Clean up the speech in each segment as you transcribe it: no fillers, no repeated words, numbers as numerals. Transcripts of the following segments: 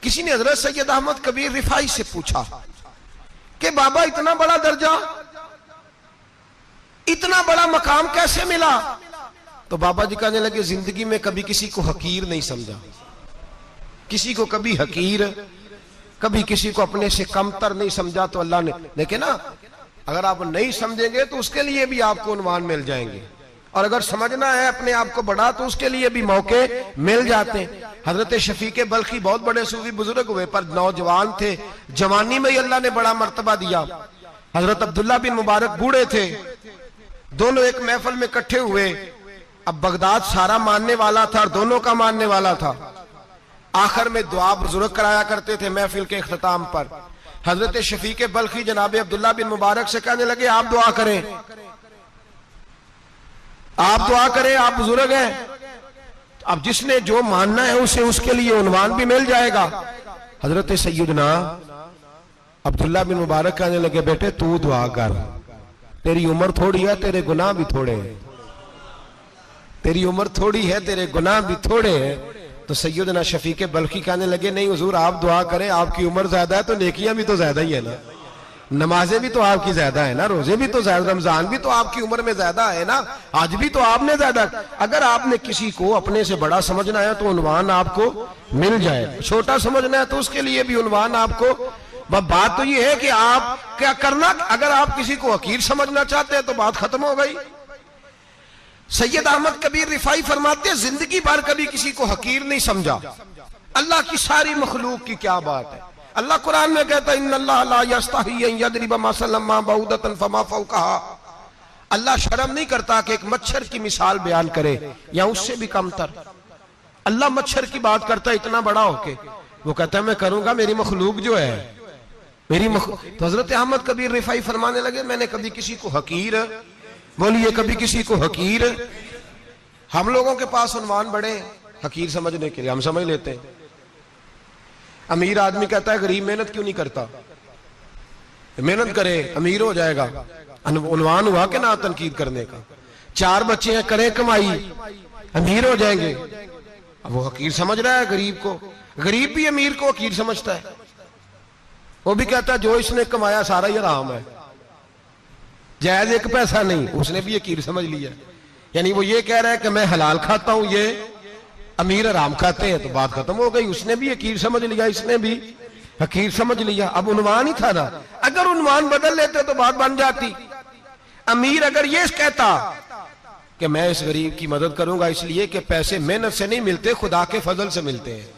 کسی نے حضرت سید احمد کبیر رفاعی سے پوچھا کہ بابا اتنا بڑا درجہ، اتنا بڑا مقام کیسے ملا؟ تو بابا جی کہنے لگے زندگی میں کبھی کسی کو حقیر نہیں سمجھا، کسی کو کبھی حقیر، کبھی کسی کو اپنے سے کمتر نہیں سمجھا. تو اللہ نے دیکھیں نا، اگر آپ نہیں سمجھیں گے تو اس کے لیے بھی آپ کو عنوان مل جائیں گے، اور اگر سمجھنا ہے اپنے آپ کو بڑا تو اس کے لیے بھی موقع مل جاتے ہیں. حضرت شفیق بلخی بہت بڑے صوفی بزرگ ہوئے، پر نوجوان تھے، جوانی میں ہی اللہ نے بڑا مرتبہ دیا. حضرت عبداللہ بن مبارک بوڑھے تھے، دونوں ایک محفل میں اکٹھے ہوئے. اب بغداد سارا ماننے والا تھا اور دونوں کا ماننے والا تھا. آخر میں دعا بزرگ کرایا کرتے تھے محفل کے اختتام پر. حضرت شفیق بلخی جناب عبداللہ بن مبارک سے کہنے لگے آپ دعا کریں، آپ دعا کریں، آپ بزرگ ہیں. اب جس نے جو ماننا ہے اسے اس کے لیے عنوان بھی مل جائے گا. حضرت سیدنا عبداللہ بن مبارک کہنے لگے بیٹے تو دعا کر، تیری عمر تھوڑی ہے، تیرے گناہ بھی تھوڑے ہیں، تیری عمر تھوڑی ہے، تیرے گناہ بھی تھوڑے ہیں. تو سیدنا شفیق بلخی کہنے لگے نہیں حضور آپ دعا کریں، آپ کی عمر زیادہ ہے تو نیکیاں بھی تو زیادہ ہی ہے نا، نمازیں بھی تو آپ کی زیادہ ہے نا، روزے بھی تو زیادہ، رمضان بھی تو آپ کی عمر میں زیادہ ہے نا، آج بھی تو آپ نے زیادہ. اگر آپ نے کسی کو اپنے سے بڑا سمجھنا ہے تو عنوان آپ کو مل جائے، چھوٹا سمجھنا ہے تو اس کے لیے بھی عنوان آپ کو. بات تو یہ ہے کہ آپ کیا کرنا، اگر آپ کسی کو حقیر سمجھنا چاہتے ہیں تو بات ختم ہو گئی. سید احمد کبیر رفاعی فرماتے ہیں زندگی بھر کبھی کسی کو حقیر نہیں سمجھا. اللہ کی ساری مخلوق کی کیا بات ہے. اللہ قرآن میں کہتا ہے ان اللہ لا یستحی ان یضرب مثلا ما بعوضۃ فما فوقها. اللہ شرم نہیں کرتا کہ ایک مچھر کی مثال بیان کرے یا اس سے بھی کم تر. اللہ مچھر کی بات کرتا ہے اتنا بڑا ہو کے، وہ کہتا ہے میں کروں گا، میری مخلوق جو ہے میری تو حضرت احمد کبیر رفاعی فرمانے لگے میں نے کبھی کسی کو حقیر، بولیے کبھی کسی کو حقیر. ہم لوگوں کے پاس عنوان بڑے حقیر سمجھنے کے لیے، ہم سمجھ لیتے ہیں. امیر آدمی کہتا ہے غریب محنت کیوں نہیں کرتا، محنت کرے امیر ہو جائے گا. عنوان ہوا کہ نہ تنقید کرنے کا. 4 بچے ہیں کریں کمائی امیر ہو جائیں گے. اب وہ حقیر سمجھ رہا ہے غریب کو، غریب بھی امیر کو حقیر سمجھتا ہے. وہ بھی کہتا ہے جو اس نے کمایا سارا ہی حرام ہے، جائز ایک پیسہ نہیں، اس نے بھی حقیر سمجھ لیا. یعنی وہ یہ کہہ رہا ہے کہ میں حلال کھاتا ہوں، یہ امیر حرام کھاتے ہیں، تو بات ختم ہو گئی. اس نے بھی حقیر سمجھ لیا، اس نے بھی حقیر سمجھ لیا. اب عنوان ہی تھا نا، اگر عنوان بدل لیتے تو بات بن جاتی. امیر اگر یہ کہتا کہ میں اس غریب کی مدد کروں گا اس لیے کہ پیسے محنت سے نہیں ملتے، خدا کے فضل سے ملتے ہیں،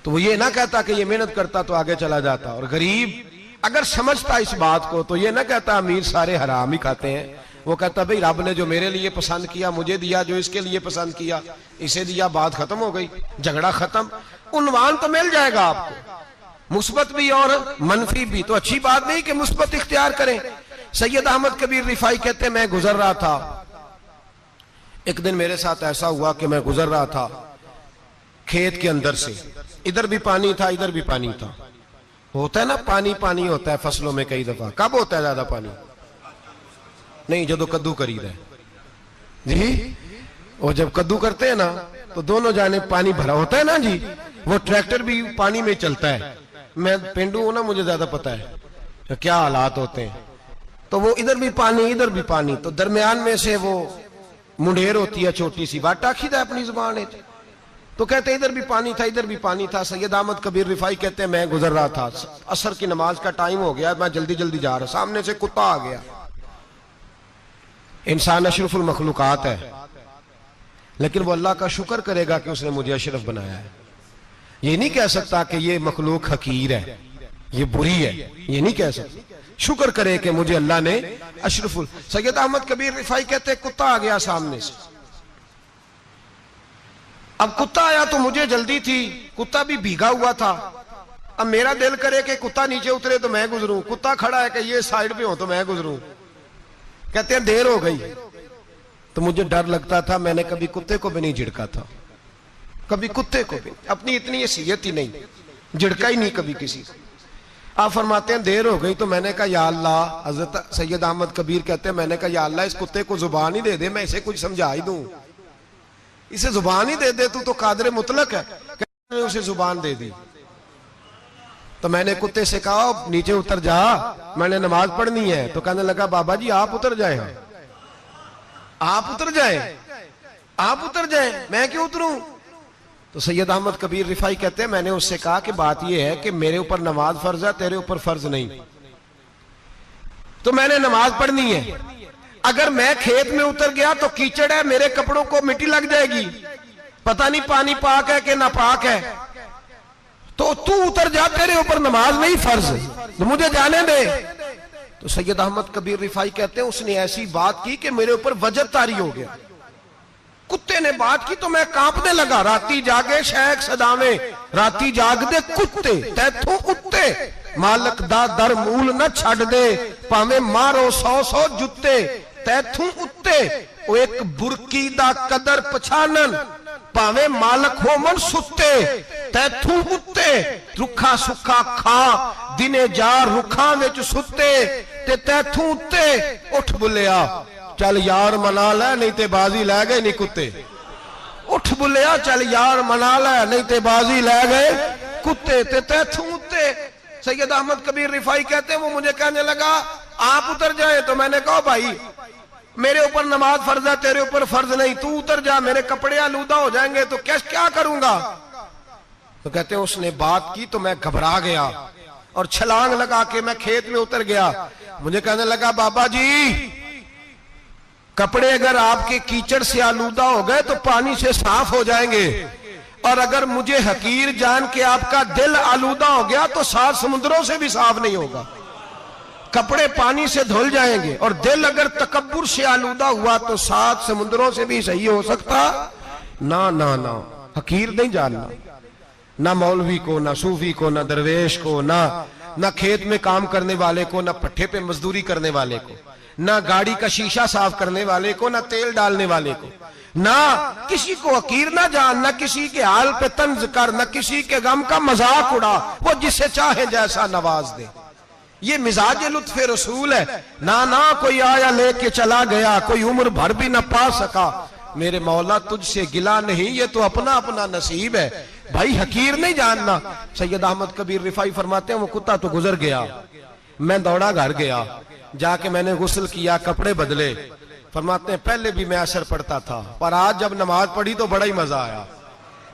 تو وہ یہ نہ کہتا کہ یہ محنت کرتا تو آگے چلا جاتا. اور غریب اگر سمجھتا اس بات کو تو یہ نہ کہتا امیر سارے حرام ہی کھاتے ہیں، وہ کہتا بھئی رب نے جو میرے لیے پسند کیا مجھے دیا، جو اس کے لیے پسند کیا اسے دیا، بات ختم ہو گئی، جھگڑا ختم. عنوان تو مل جائے گا آپ کو، مثبت بھی اور منفی بھی. تو اچھی بات نہیں کہ مثبت اختیار کریں. سید احمد کبیر رفاعی کہتے ہیں میں گزر رہا تھا، ایک دن میرے ساتھ ایسا ہوا کہ میں گزر رہا تھا کھیت کے اندر سے، ادھر بھی پانی تھا ادھر بھی پانی تھا. ہوتا ہے نا پانی پانی ہوتا ہے فصلوں میں کئی دفعہ. کب ہوتا ہے زیادہ پانی؟ نہیں جدو کدو کری رہے جی، اور جب کدو کرتے ہیں نا تو دونوں جانب پانی بھرا ہوتا ہے نا جی، وہ ٹریکٹر بھی پانی میں چلتا ہے. میں پینڈو ہوں نا، مجھے زیادہ پتا ہے کیا حالات ہوتے ہیں. تو وہ ادھر بھی پانی ادھر بھی پانی، تو درمیان میں سے وہ منڈیر ہوتی ہے چھوٹی سی، واٹا کھیدا ہے اپنی زبان ہے. تو کہتے ہیں ادھر بھی پانی تھا ادھر بھی پانی تھا. سید احمد کبیر رفاعی کہتے ہیں میں گزر رہا تھا، عصر کی نماز کا ٹائم ہو گیا، میں جلدی جلدی جا رہا، سامنے سے کتا آ گیا. انسان اشرف المخلوقات ہے، لیکن وہ اللہ کا شکر کرے گا کہ اس نے مجھے اشرف بنایا ہے. یہ نہیں کہہ سکتا کہ یہ مخلوق حقیر ہے، یہ بری ہے، یہ نہیں کہہ سکتا. شکر کرے کہ مجھے اللہ نے اشرف. سید احمد کبیر رفاعی کہتے ہیں کتا آ گیا سامنے سے. اب کتا آیا تو مجھے جلدی تھی، کتا بھی بھیگا ہوا تھا. اب میرا دل کرے کہ کتا نیچے اترے تو میں گزروں، کتا کھڑا ہے کہ یہ سائیڈ پہ ہو تو میں گزروں. کہتے ہیں دیر ہو گئی تو مجھے ڈر لگتا تھا، میں نے کبھی کتے کو بھی نہیں جھڑکا تھا، کبھی کتے کو بھی، اپنی اتنی حیثیت ہی نہیں، جھڑکا ہی نہیں کبھی کسی کو. آپ فرماتے ہیں دیر ہو گئی تو میں نے کہا یا اللہ، حضرت سید احمد کبیر کہتے ہیں میں نے کہا یا اللہ اس کتے کو زبان ہی دے دے، میں اسے کچھ سمجھا ہی دوں، اسے زبان ہی دے دے، تو قادر مطلق ہے. کہ اسے زبان دے دی. تو میں نے کتے سے کہا نیچے اتر جا، میں نے نماز پڑھنی ہے. تو کہنے لگا بابا جی آپ اتر جائیں، آپ اتر جائیں، آپ اتر جائیں، میں کیوں اتروں؟ تو سید احمد کبیر رفاعی کہتے ہیں میں نے اس سے کہا کہ بات یہ ہے کہ میرے اوپر نماز فرض ہے، تیرے اوپر فرض نہیں، تو میں نے نماز پڑھنی ہے. اگر میں کھیت میں اتر گیا تو کیچڑ ہے، میرے کپڑوں کو مٹی لگ جائے گی، پتہ نہیں پانی پاک ہے کہ ناپاک ہے، تو تو اتر جا، تیرے اوپر نماز نہیں فرض، تو مجھے جانے دے. تو سید احمد کبیر رفاعی کہتے ہیں اس نے ایسی بات کی کہ میرے اوپر وجد طاری ہو گیا. کتے نے بات کی تو میں کانپنے لگا. راتی جاگے شیخ صداویں، راتی جاگ دے کتے تیتھوں اتے، مالک دا در مول نہ چھڑ دے، پاویں مارو 100 جتے تیتھوں اتے. او ایک برکی دا قدر پچھانن، پاویں مالک ہو من ستے تیتھوں اتے. رکھا سکھا کھا دنے جار رکھاں وچ ستے تے تیتھوں اتے. اٹھ بلیا چل یار منا لے نہیں تے بازی لے گئے نہیں کتے. اٹھ بلیا چل یار منا لے نہیں تے بازی لے گئے کتے تے تیتھوں اتے. سید احمد کبیر رفاعی کہتے ہیں وہ مجھے کہنے لگا آپ اتر جائیں. تو میں نے کہا بھائی میرے اوپر نماز فرض ہے، تیرے اوپر فرض نہیں، تو اتر جا، میرے کپڑے آلودہ ہو جائیں گے تو کیا کروں گا؟ تو کہتے ہیں اس نے بات کی تو میں گھبرا گیا اور چھلانگ لگا کے میں کھیت میں اتر گیا. مجھے کہنے لگا بابا جی کپڑے اگر آپ کے کیچڑ سے آلودہ ہو گئے تو پانی سے صاف ہو جائیں گے، اور اگر مجھے حقیر جان کے آپ کا دل آلودہ ہو گیا تو 7 سمندروں سے بھی صاف نہیں ہوگا. کپڑے پانی سے دھل جائیں گے، اور دل اگر تکبر سے آلودہ ہوا تو 7 سمندروں سے بھی صحیح ہو سکتا نہ. حقیر نہیں جاننا، نہ مولوی کو، نہ صوفی کو، نہ درویش کو، نہ کھیت میں کام کرنے والے کو، نہ پٹھے پہ مزدوری کرنے والے کو، نہ گاڑی کا شیشہ صاف کرنے والے کو، نہ تیل ڈالنے والے کو. نہ کسی کو حقیر نہ جان، نہ کسی کے حال پہ طنز کر، نہ کسی کے غم کا مذاق اڑا. وہ جسے چاہے جیسا نواز دے. یہ مزاج لطف رسول ہے. نہ کوئی آیا لے کے چلا گیا، کوئی عمر بھر بھی نہ پا سکا. میرے مولا تجھ سے گلا نہیں، یہ تو اپنا اپنا نصیب ہے. بھائی حقیر نہیں جاننا. سید احمد کبیر رفاعی فرماتے ہیں وہ کتا تو گزر گیا، میں دوڑا گھر گیا، جا کے میں نے غسل کیا، کپڑے بدلے. فرماتے ہیں پہلے بھی میں عصر پڑھتا تھا، پر آج جب نماز پڑھی تو بڑا ہی مزہ آیا.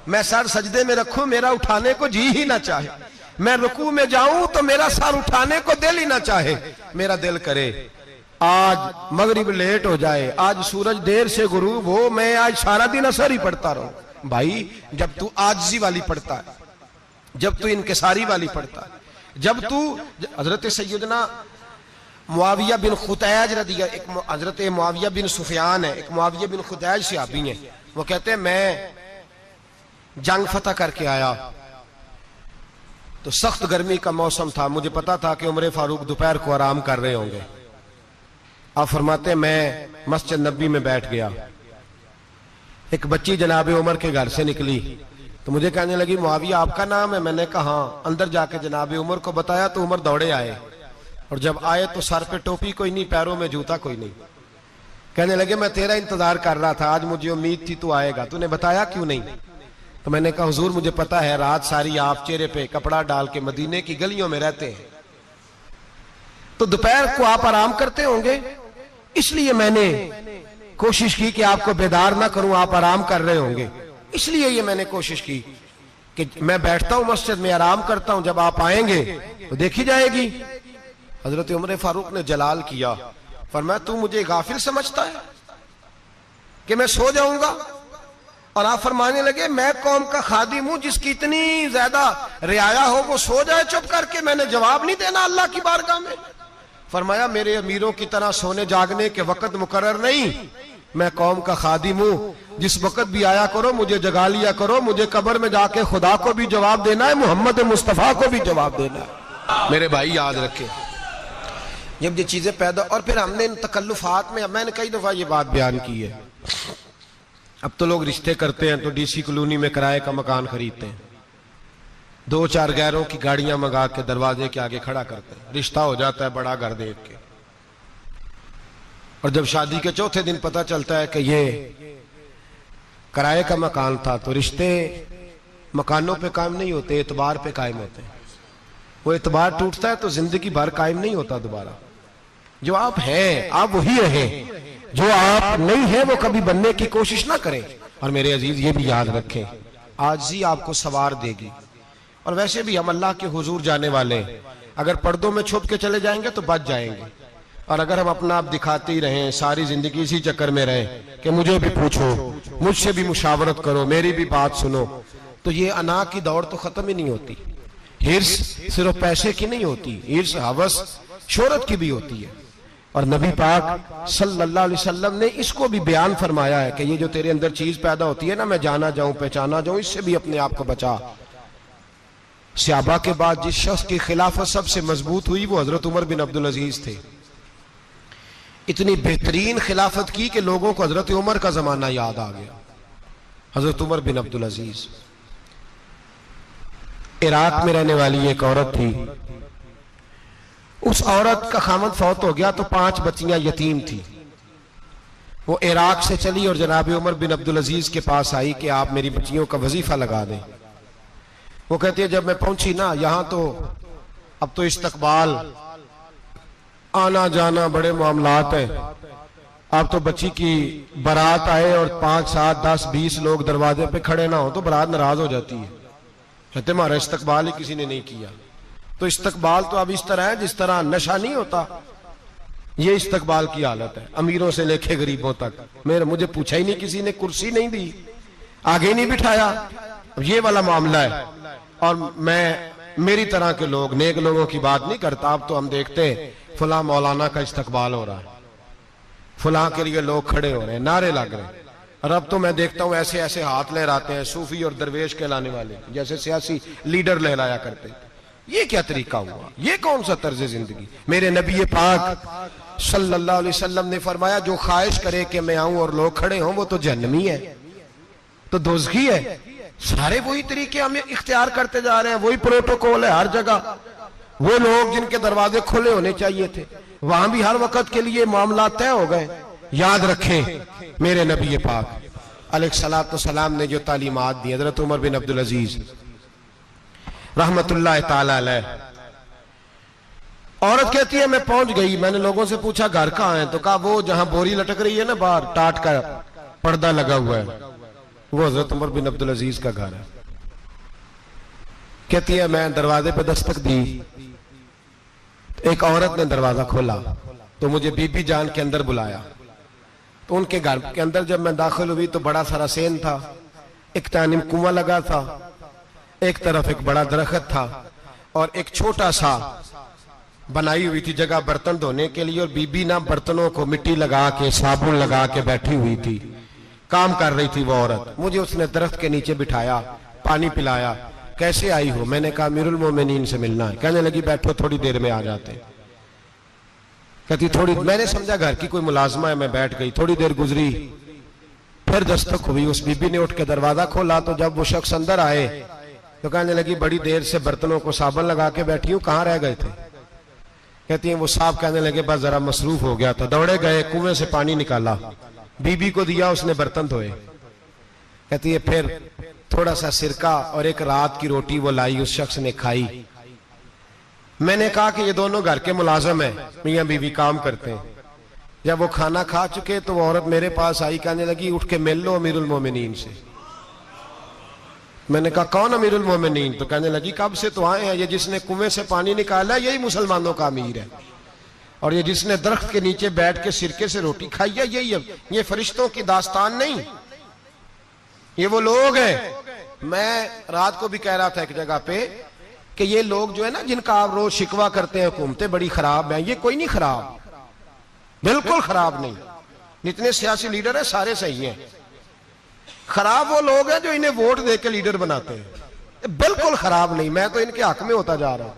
میں سر سجدے میں رکھوں میرا اٹھانے کو جی ہی نہ چاہے، میں رکوع میں جاؤں تو میرا سر اٹھانے کو دل ہی نہ چاہے. میرا دل کرے آج مغرب لیٹ ہو جائے، آج سورج دیر سے غروب ہو، میں آج سارا دن عصر ہی پڑھتا رہوں. بھائی جب تو عاجزی والی پڑھتا ہے، جب تو انکساری والی پڑھتا ہے، جب تو حضرت سیدنا معاویہ بن خطیج رضی اللہ، حضرت معاویہ بن سفیان ہے، ایک معاویہ بن خطیج صحابی ہیں. وہ کہتے ہیں میں جنگ فتح کر کے آیا تو سخت گرمی کا موسم تھا، مجھے پتا تھا کہ عمر فاروق دوپہر کو آرام کر رہے ہوں گے. آپ فرماتے ہیں میں مسجد نبی میں بیٹھ گیا، ایک بچی جناب عمر کے گھر سے نکلی تو مجھے کہنے لگی معاویہ آپ کا نام ہے؟ میں نے کہا ہاں. اندر جا کے جناب عمر کو بتایا تو عمر دوڑے آئے، اور جب آئے تو سر پہ ٹوپی کوئی نہیں، پیروں میں جوتا کوئی نہیں. کہنے لگے میں تیرا انتظار کر رہا تھا، آج مجھے امید تھی تو آئے گا، تو نے بتایا کیوں نہیں؟ تو میں نے کہا حضور مجھے پتا ہے رات ساری آپ چہرے پہ کپڑا ڈال کے مدینے کی گلیوں میں رہتے ہیں، تو دوپہر کو آپ آرام کرتے ہوں گے، اس لیے میں نے کوشش کی کہ آپ کو بیدار نہ کروں، آپ آرام کر رہے ہوں گے، اس لیے یہ میں نے کوشش کی کہ میں بیٹھتا ہوں مسجد میں آرام کرتا ہوں، جب آپ آئیں گے تو دیکھی جائے گی. حضرت عمر فاروق نے جلال کیا، فرمایا تو مجھے غافل سمجھتا ہے کہ میں سو جاؤں گا؟ اور آپ فرمانے لگے میں قوم کا خادم ہوں، جس کی اتنی زیادہ رعایا ہو وہ سو جائے چپ کر کے، میں نے جواب نہیں دینا اللہ کی بارگاہ میں؟ فرمایا میرے امیروں کی طرح سونے جاگنے کے وقت مقرر نہیں، میں قوم کا خادم ہوں، جس وقت بھی آیا کرو مجھے جگا لیا کرو، مجھے قبر میں جا کے خدا کو بھی جواب دینا ہے، محمد مصطفیٰ کو بھی جواب دینا ہے. میرے بھائی یاد رکھیں جب یہ چیزیں پیدا، اور پھر ہم نے ان تکلفات میں، میں نے کئی دفعہ یہ بات بیان کی ہے، اب تو لوگ رشتے کرتے ہیں تو ڈی سی کالونی میں کرائے کا مکان خریدتے ہیں، 2-4 غیروں کی گاڑیاں منگا کے دروازے کے آگے کھڑا کرتے ہیں، رشتہ ہو جاتا ہے بڑا گھر دیکھ کے، اور جب شادی کے چوتھے دن پتہ چلتا ہے کہ یہ کرائے کا مکان تھا، تو رشتے مکانوں پہ قائم نہیں ہوتے، اعتبار پہ قائم ہوتے ہیں. وہ اعتبار ٹوٹتا ہے تو زندگی بھر قائم نہیں ہوتا دوبارہ. جو آپ ہیں آپ وہی رہیں, جو آپ نہیں ہیں وہ کبھی بننے کی کوشش نہ کریں. اور میرے عزیز یہ بھی یاد رکھیں, عاجزی آپ کو سوار دے گی. اور ویسے بھی ہم اللہ کے حضور جانے والے, اگر پردوں میں چھپ کے چلے جائیں گے تو بچ جائیں گے. اور اگر ہم اپنا آپ دکھاتے ہی رہیں, ساری زندگی اسی چکر میں رہیں کہ مجھے بھی پوچھو, مجھ سے بھی مشاورت کرو, میری بھی بات سنو, تو یہ انا کی دوڑ تو ختم ہی نہیں ہوتی. ہرس صرف پیسے کی نہیں ہوتی, ہرس ہوس شہرت کی بھی ہوتی ہے. اور نبی پاک صلی اللہ علیہ وسلم نے اس کو بھی بیان فرمایا ہے کہ یہ جو تیرے اندر چیز پیدا ہوتی ہے نا, میں جانا جاؤں پہچانا جاؤں, اس سے بھی اپنے آپ کو بچا. صحابہ کے بعد جس شخص کی خلافت سب سے مضبوط ہوئی وہ حضرت عمر بن عبدالعزیز تھے. اتنی بہترین خلافت کی کہ لوگوں کو حضرت عمر کا زمانہ یاد آ گیا. حضرت عمر بن عبدالعزیز عراق میں رہنے والی ایک عورت تھی. اس عورت کا خامد فوت ہو گیا تو 5 بچیاں یتیم تھی. وہ عراق سے چلی اور جناب عمر بن عبدالعزیز کے پاس آئی کہ آپ میری بچیوں کا وظیفہ لگا دیں. وہ کہتی ہے جب میں پہنچی نا, یہاں تو اب تو استقبال, آنا جانا بڑے معاملات ہیں. اب تو بچی کی برات آئے اور 5 7 10 20 لوگ دروازے پہ کھڑے نہ ہو تو برات ناراض ہو جاتی ہے. کہتے ہمارا استقبال ہی کسی نے نہیں کیا. تو استقبال تو اب اس طرح ہے جس طرح نشہ نہیں ہوتا, یہ استقبال کی حالت ہے. امیروں سے لے کے غریبوں تک, مجھے پوچھا ہی نہیں کسی نے, کرسی نہیں دی, آگے نہیں بٹھایا, یہ والا معاملہ ہے. اور میں میری طرح کے لوگ, نیک لوگوں کی بات نہیں کرتا. اب تو ہم دیکھتے ہیں فلاں مولانا کا استقبال ہو رہا ہے, فلاں کے لیے لوگ کھڑے ہو رہے ہیں, نعرے لگ رہے ہیں. اور اب تو میں دیکھتا ہوں ایسے ایسے ہاتھ لہراتے ہیں صوفی اور درویش کہلانے والے, جیسے سیاسی لیڈر لہرایا کرتے. یہ کیا طریقہ ہوا, یہ کون سا طرز زندگی. میرے نبی پاک صلی اللہ علیہ وسلم نے فرمایا جو خواہش کرے کہ میں آؤں اور لوگ کھڑے ہوں وہ تو جہنمی ہے, تو دوزخی ہے. سارے وہی طریقے ہم اختیار کرتے جا رہے ہیں, وہی پروٹوکول ہے ہر جگہ. وہ لوگ جن کے دروازے کھلے ہونے چاہیے تھے وہاں بھی ہر وقت کے لیے معاملات طے ہو گئے. یاد رکھیں میرے نبی پاک علیہ الصلوۃ والسلام نے جو تعلیمات دی, حضرت عمر بن عبدالعزیز رحمت اللہ تعالی علیہ. عورت کہتی ہے میں پہنچ گئی, میں نے لوگوں سے پوچھا گھر کہاں ہے, تو کہا وہ جہاں بوری لٹک رہی ہے نا باہر, ٹاٹ کا پردہ لگا ہوا ہے, وہ حضرت عمر بن عبدالعزیز کا گھر ہے. کہتی ہے میں دروازے پہ دستک دی, ایک عورت نے دروازہ کھولا تو مجھے بی بی جان کے اندر بلایا. تو ان کے گھر کے اندر جب میں داخل ہوئی تو بڑا سارا سین تھا, ایک جانب کنواں لگا تھا, ایک طرف ایک بڑا درخت تھا, اور ایک چھوٹا سا بنائی ہوئی تھی جگہ برتن دھونے کے لیے. اور بی بی نا برتنوں کو مٹی لگا کے صابن لگا کے بیٹھی ہوئی تھی, کام کر رہی تھی وہ عورت. مجھے اس نے درخت کے نیچے بٹھایا, پانی پلایا. کیسے آئی ہو, میں نے کہا امیر المومنین سے ملنا ہے. کہنے لگی بیٹھو تھوڑی دیر میں آ جاتے. کہتی تھوڑی, میں نے سمجھا گھر کی کوئی ملازمہ ہے, میں بیٹھ گئی. تھوڑی دیر گزری, پھر دستک ہوئی, اس بی بی نے اٹھ کے دروازہ کھولا. تو جب وہ شخص اندر آئے تو کہنے لگی بڑی دیر سے برتنوں کو صابن لگا کے بیٹھی ہوں, کہاں رہ گئے تھے. کہتی ہیں وہ صاحب کہنے لگے بس ذرا مصروف ہو گیا تھا. دوڑے گئے, کنویں سے پانی نکالا, بی بی کو دیا, اس نے برتن دھوئے. کہتی ہے پھر تھوڑا سا سرکہ اور ایک رات کی روٹی وہ لائی, اس شخص نے کھائی. میں نے کہا کہ یہ دونوں گھر کے ملازم ہیں, میاں بیوی کام کرتے ہیں. جب وہ کھانا کھا چکے تو وہ عورت میرے پاس آئی, کہنے لگی اٹھ کے مل لو امیر المومنین سے. میں نے کہا کون امیر المومنین؟ تو کہنے لگی کب سے تو آئے ہیں, یہ جس نے کنویں سے پانی نکالا یہی مسلمانوں کا امیر ہے, اور یہ جس نے درخت کے نیچے بیٹھ کے سرکے سے روٹی کھائی ہے یہی. یہ فرشتوں کی داستان نہیں, یہ وہ لوگ ہیں. میں رات کو بھی کہہ رہا تھا ایک جگہ پہ کہ یہ لوگ جو ہے نا جن کا آپ روز شکوہ کرتے ہیں حکومتیں بڑی خراب ہیں, یہ کوئی نہیں خراب, بالکل خراب نہیں. جتنے سیاسی لیڈر ہیں سارے صحیح ہیں. خراب وہ لوگ ہیں جو انہیں ووٹ دے کے لیڈر بناتے ہیں, بالکل خراب نہیں. میں تو ان کے حق میں ہوتا جا رہا ہوں.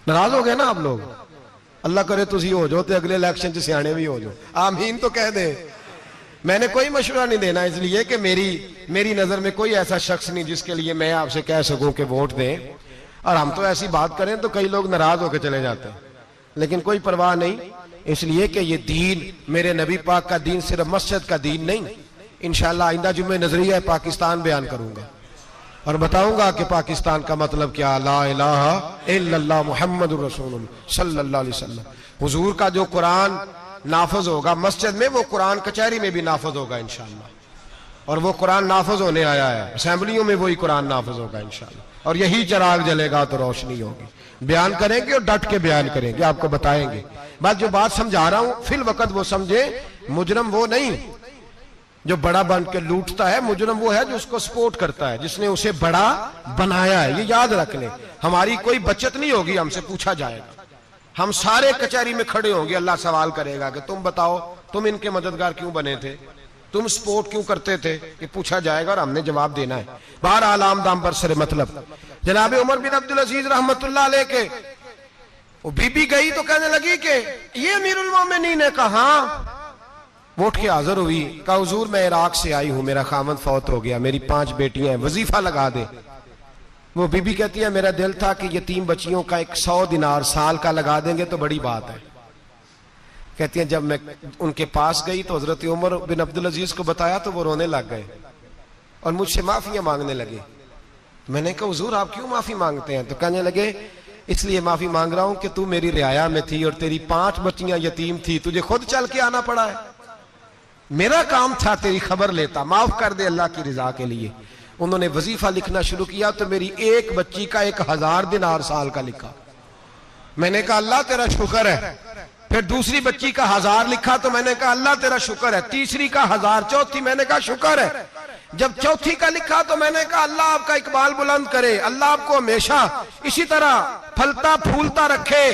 ناراض ہو گئے نا آپ لوگ, اللہ کرے تسی ہو جاؤ تے اگلے الیکشن سے سیانے بھی ہو جاؤ, آمین تو کہہ دیں. میں نے کوئی مشورہ نہیں دینا, اس لیے کہ میری نظر میں کوئی ایسا شخص نہیں جس کے لیے میں آپ سے کہہ سکوں کہ ووٹ دیں. اور ہم تو ایسی بات کریں تو کئی لوگ ناراض ہو کے چلے جاتے ہیں, لیکن کوئی پرواہ نہیں, اس لیے کہ یہ دین میرے نبی پاک کا دین صرف مسجد کا دین نہیں. انشاءاللہ آئندہ جمعے نظریہ پاکستان بیان کروں گا. اور بتاؤں گا کہ پاکستان کا مطلب کیا، لا الہ الا اللہ محمد رسول اللہ صلی اللہ علیہ وسلم۔ حضور کا جو قرآن نافذ ہوگا مسجد میں، وہ قرآن کچہری میں بھی نافذ ہوگا انشاءاللہ، اور وہ قرآن نافذ ہونے آیا ہے، اسمبلیوں میں وہی قرآن نافذ ہوگا انشاءاللہ، اور یہی چراغ جلے گا تو روشنی ہوگی۔ بیان کریں گے اور ڈٹ کے بیان کریں گے، آپ کو بتائیں گے۔ بات جو بات سمجھا رہا ہوں فی الوقت وہ سمجھے، مجرم وہ نہیں جو بڑا بن کے لوٹتا ہے، مجرم وہ ہے جو اس کو سپورٹ کرتا ہے، جس نے اسے بڑا بنایا ہے۔ یہ یاد رکھ لیں، ہماری کوئی بچت نہیں ہوگی، ہم سے پوچھا جائے گا، ہم سارے کچہری میں کھڑے ہوں گے، اللہ سوال کرے گا کہ تم بتاؤ تم ان کے مددگار کیوں بنے تھے، تم سپورٹ کیوں کرتے تھے، یہ پوچھا جائے گا اور ہم نے جواب دینا ہے۔ بہرحال عام دام پر سر مطلب، جناب عمر بن عبدالعزیز رحمت اللہ علیہ کے وہ بی بی گئی تو کہنے لگی کہ یہ امیر المومنین نے کہا، وہ اٹھ کے حاضر ہوئی، کہا حضور میں عراق سے آئی ہوں، میرا خاوند فوت ہو گیا، میری 5 بیٹیاں ہیں، وظیفہ لگا دے۔ وہ بی بی کہتی ہے میرا دل تھا کہ یتیم بچیوں کا 100 دینار سال کا لگا دیں گے تو بڑی بات ہے۔ کہتی ہیں جب میں ان کے پاس گئی تو حضرت عمر بن عبدالعزیز کو بتایا تو وہ رونے لگ گئے اور مجھ سے معافیاں مانگنے لگے۔ میں نے کہا حضور آپ کیوں معافی مانگتے ہیں؟ تو کہنے لگے اس لیے معافی مانگ رہا ہوں کہ تو میری رعایا میں تھی اور تیری 5 بچیاں یتیم تھی، تجھے خود چل کے آنا پڑا ہے، میرا کام تھا تیری خبر لیتا، معاف کر دے اللہ کی رضا کے لیے۔ انہوں نے وظیفہ لکھنا شروع کیا تو میری ایک بچی کا 1000 دینار سال کا لکھا، میں نے کہا اللہ تیرا شکر ہے۔ پھر دوسری بچی کا 1000 لکھا تو میں نے کہا اللہ تیرا شکر ہے، تیسری کا 1000، چوتھی میں نے کہا شکر ہے۔ جب چوتھی کا لکھا تو میں نے کہا اللہ آپ کا اقبال بلند کرے، اللہ آپ کو ہمیشہ اسی طرح پھلتا پھولتا رکھے۔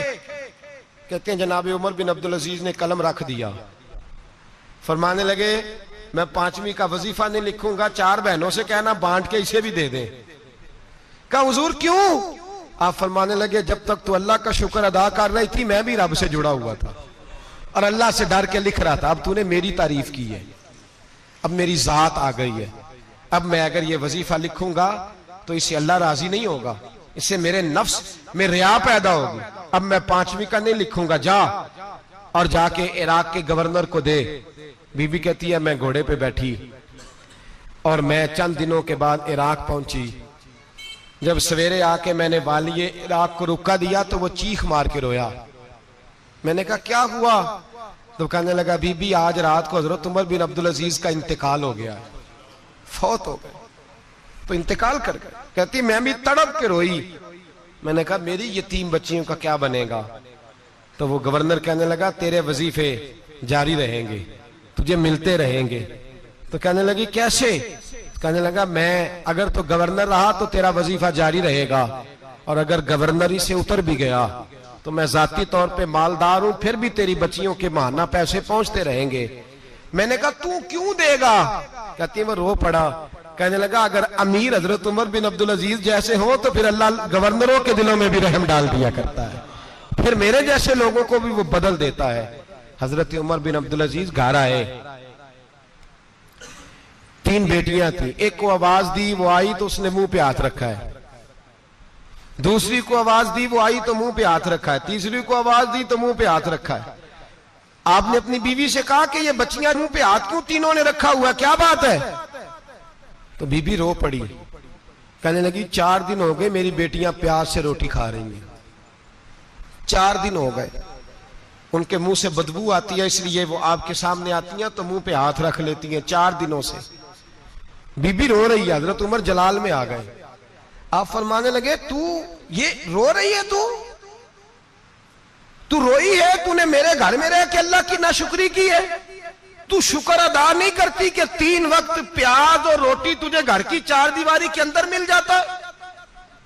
کہتے ہیں جناب عمر بن عبدالعزیز نے قلم رکھ دیا، فرمانے لگے میں 5ویں کا وظیفہ نہیں لکھوں گا، 4 بہنوں سے کہنا بانٹ کے اسے بھی دے دیں۔ کہا حضور کیوں؟ آپ فرمانے لگے جب تک تو اللہ کا شکر ادا کر رہی تھی میں بھی رب سے جڑا ہوا تھا اور اللہ سے ڈر کے لکھ رہا تھا، اب تو نے میری تعریف کی ہے، اب میری ذات آ گئی ہے، اب میں اگر یہ وظیفہ لکھوں گا تو اس سے اللہ راضی نہیں ہوگا، اس سے میرے نفس میں ریا پیدا ہوگی، اب میں 5ویں کا نہیں لکھوں گا، جا اور جا کے عراق کے گورنر کو دے۔ بی بی کہتی ہے میں گھوڑے پہ بیٹھی اور میں چند دنوں کے بعد عراق پہنچی، جب سویرے آ کے میں نے والی عراق کو رکا دیا تو وہ چیخ مار کے رویا۔ میں نے کہا کیا ہوا؟ تو کہنے لگا بی بی آج رات کو حضرت عمر بن عبدالعزیز کا انتقال ہو گیا، فوت ہو گئے، تو انتقال کر گئے۔ کہتی میں بھی تڑپ کے روئی، میں نے کہا میری یتیم بچیوں کا کیا بنے گا؟ تو وہ گورنر کہنے لگا تیرے وظیفے جاری رہیں گے، تجھے ملتے رہیں گے۔ تو کہنے لگی کیسے؟ کہنے لگا میں اگر تو گورنر رہا تو تیرا وظیفہ جاری رہے گا، اور اگر گورنری سے اتر بھی گیا تو میں ذاتی طور پہ مالدار ہوں، پھر بھی تیری بچیوں کے ماہانہ پیسے پہنچتے رہیں گے۔ میں نے کہا تو کیوں دے گا؟ کہتی وہ رو پڑا، کہنے لگا اگر امیر حضرت عمر بن عبدالعزیز جیسے ہوں تو پھر اللہ گورنروں کے دلوں میں بھی رحم ڈال دیا کرتا ہے، پھر میرے جیسے لوگوں کو بھی وہ بدل دیتا ہے۔ حضرت عمر بن عبدالعزیز گھر آئے، 3 بیٹیاں تھیں، ایک کو آواز دی وہ آئی تو اس نے منہ پہ ہاتھ رکھا ہے، دوسری کو آواز دی وہ آئی تو منہ پہ ہاتھ رکھا ہے، تیسری کو آواز دی تو منہ پہ ہاتھ رکھا ہے۔ آپ نے اپنی بیوی سے کہا کہ یہ بچیاں منہ پہ ہاتھ کیوں تینوں نے رکھا ہوا ہے، کیا بات ہے؟ تو بی بی رو پڑی، کہنے لگی 4 دن ہو گئے میری بیٹیاں پیار سے روٹی کھا رہی ہیں، 4 دن ہو گئے، ان کے منہ سے بدبو آتی ہے اس لیے وہ آپ کے سامنے آتی ہیں تو منہ پہ ہاتھ رکھ لیتی ہیں 4 دنوں سے۔ بی بی رو رہی ہے، حضرت عمر جلال میں آ گئے، آپ فرمانے لگے تو یہ رو رہی ہے، تو روئی ہے، تو نے میرے گھر میں رہ کے اللہ کی ناشکری کی ہے، تو شکر ادا نہیں کرتی کہ 3 وقت پیاز اور روٹی تجھے گھر کی 4 دیواری کے اندر مل جاتا؟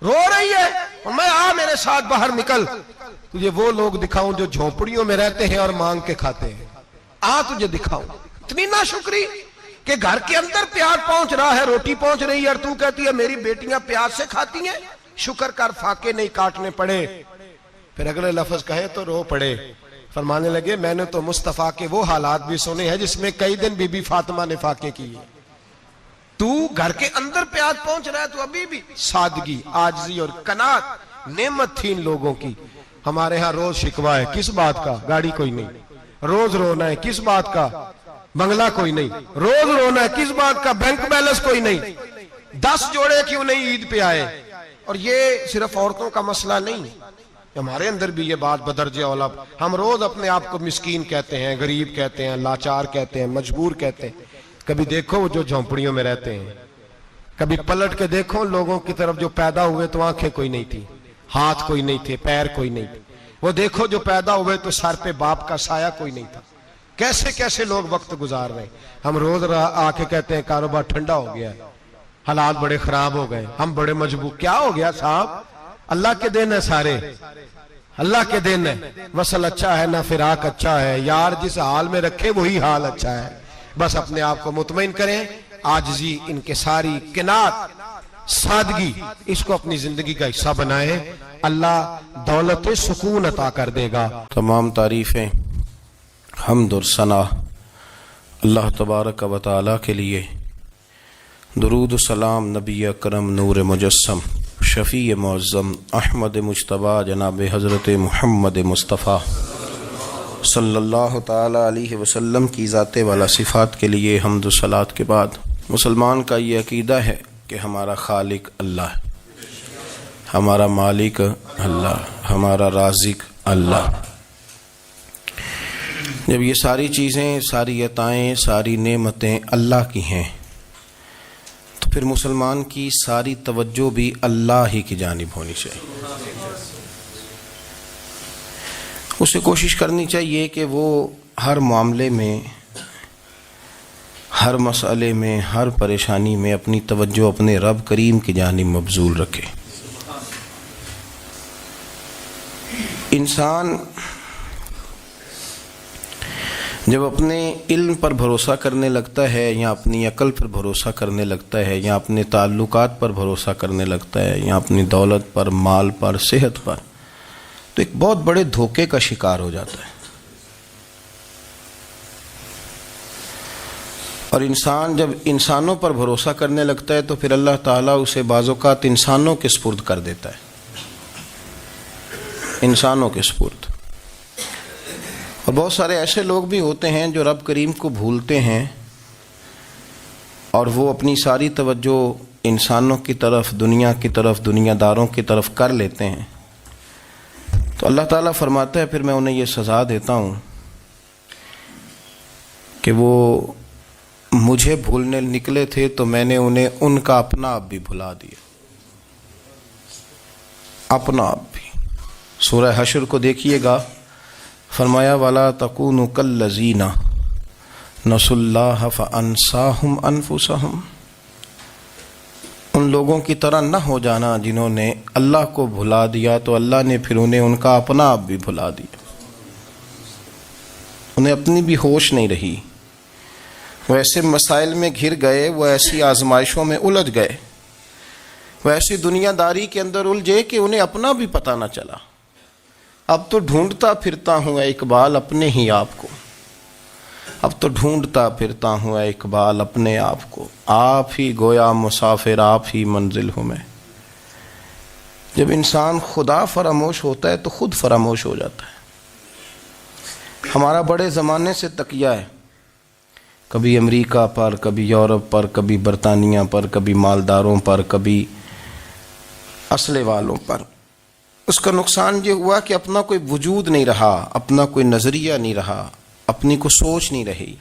رو رہی ہے، میں آ میرے ساتھ باہر نکل، تجھے وہ لوگ دکھاؤں جو جھونپڑیوں میں رہتے ہیں اور مانگ کے کھاتے ہیں، آ تجھے دکھاؤں۔ اتنی ناشکری کہ گھر کے اندر پیاز پہنچ رہا ہے، روٹی پہنچ رہی ہے اور تو کہتی ہے میری بیٹیاں پیاز سے کھاتی ہیں، شکر کر فاقے نہیں کاٹنے پڑے۔ پھر اگلے لفظ کہے تو رو پڑے، فرمانے لگے میں نے تو مصطفیٰ کے وہ حالات بھی سنے ہیں جس میں کئی دن بی بی فاطمہ نے فاقے کیے، تو گھر کے اندر پیاز پہنچ رہا ہے، تو ابھی بھی سادگی، عاجزی اور قناعت نعمت تھی ان لوگوں کی۔ ہمارے ہاں روز شکوا ہے، کس بات کا؟ گاڑی کوئی نہیں، روز رونا ہے، کس بات کا؟ بنگلہ کوئی نہیں، روز رونا ہے، کس بات کا؟ بینک بیلنس کوئی نہیں، 10 جوڑے کیوں نہیں عید پہ آئے؟ اور یہ صرف عورتوں کا مسئلہ نہیں، ہمارے اندر بھی یہ بات بدرجہ اولا، ہم روز اپنے آپ کو مسکین کہتے ہیں، غریب کہتے ہیں، لاچار کہتے ہیں، مجبور کہتے ہیں۔ کبھی دیکھو وہ جو جھونپڑیوں میں رہتے ہیں، کبھی پلٹ کے دیکھو لوگوں کی طرف جو پیدا ہوئے تو آنکھیں کوئی نہیں تھی، ہاتھ کوئی نہیں تھے، پیر کوئی نہیں تھے، وہ دیکھو جو پیدا ہوئے تو سر پہ باپ کا سایہ کوئی نہیں تھا، کیسے کیسے لوگ وقت گزار رہے ہیں۔ ہم روز آ کے کہتے ہیں کاروبار ٹھنڈا ہو گیا ہے، حالات بڑے خراب ہو گئے، ہم بڑے مجبور۔ کیا ہو گیا صاحب؟ اللہ کے دن ہے، سارے اللہ کے دن ہے۔ وصل اچھا ہے نہ فراق اچھا ہے، یار جس حال میں رکھے وہی حال اچھا ہے۔ بس اپنے آپ کو مطمئن کریں، عاجزی، انکساری، قناعت، سادگی، اس کو اپنی زندگی کا حصہ بنائیں، اللہ دولت سکون عطا کر دے گا۔ تمام تعریفیں، حمد اور ثنا اللہ تبارک و تعالی کے لیے، درود و سلام نبی اکرم نور مجسم شفیع معظم احمد مجتبیٰ جناب حضرت محمد مصطفیٰ صلی اللہ تعالی علیہ وسلم کی ذات والا صفات کے لیے حمد و صلات کے بعد مسلمان کا یہ عقیدہ ہے کہ ہمارا خالق اللہ ہے، ہمارا مالک اللہ، ہمارا رازق اللہ۔ جب یہ ساری چیزیں، ساری عطائیں، ساری نعمتیں اللہ کی ہیں تو پھر مسلمان کی ساری توجہ بھی اللہ ہی کی جانب ہونی چاہیے۔ اسے کوشش کرنی چاہیے کہ وہ ہر معاملے میں، ہر مسئلے میں، ہر پریشانی میں اپنی توجہ اپنے رب کریم کی جانب مبذول رکھے۔ انسان جب اپنے علم پر بھروسہ کرنے لگتا ہے، یا اپنی عقل پر بھروسہ کرنے لگتا ہے، یا اپنے تعلقات پر بھروسہ کرنے لگتا ہے، یا اپنی دولت پر، مال پر، صحت پر، تو ایک بہت بڑے دھوکے کا شکار ہو جاتا ہے۔ اور انسان جب انسانوں پر بھروسہ کرنے لگتا ہے تو پھر اللہ تعالیٰ اسے بعض اوقات انسانوں کے سپرد کر دیتا ہے، انسانوں کے سپرد۔ اور بہت سارے ایسے لوگ بھی ہوتے ہیں جو رب کریم کو بھولتے ہیں اور وہ اپنی ساری توجہ انسانوں کی طرف، دنیا کی طرف، دنیا داروں کی طرف کر لیتے ہیں، تو اللہ تعالیٰ فرماتا ہے پھر میں انہیں یہ سزا دیتا ہوں کہ وہ مجھے بھولنے نکلے تھے تو میں نے انہیں ان کا اپنا آپ بھی بھلا دیا، اپنا آپ بھی۔ سورہ حشر کو دیکھیے گا، فرمایا وَلَا تَكُونُوا كَالَّذِينَ نَسُوا اللَّهَ فَأَنسَاهُمْ أَنفُسَهُمْ، ان لوگوں کی طرح نہ ہو جانا جنہوں نے اللہ کو بھلا دیا تو اللہ نے پھر انہیں ان کا اپنا آپ بھی بھلا دیا، انہیں اپنی بھی ہوش نہیں رہی، وہ ایسے مسائل میں گھر گئے، وہ ایسی آزمائشوں میں الجھ گئے، وہ ایسی دنیا داری کے اندر الجھے کہ انہیں اپنا بھی پتہ نہ چلا۔ اب تو ڈھونڈتا پھرتا ہوں اے اقبال اپنے ہی آپ کو، اب تو ڈھونڈتا پھرتا ہوں اے اقبال اپنے آپ کو، آپ ہی گویا مسافر، آپ ہی منزل ہوں میں۔ جب انسان خدا فراموش ہوتا ہے تو خود فراموش ہو جاتا ہے۔ ہمارا بڑے زمانے سے تکیہ ہے، کبھی امریکہ پر، کبھی یورپ پر، کبھی برطانیہ پر، کبھی مالداروں پر، کبھی اسلحے والوں پر۔ اس کا نقصان یہ ہوا کہ اپنا کوئی وجود نہیں رہا، اپنا کوئی نظریہ نہیں رہا، اپنی کوئی سوچ نہیں رہی۔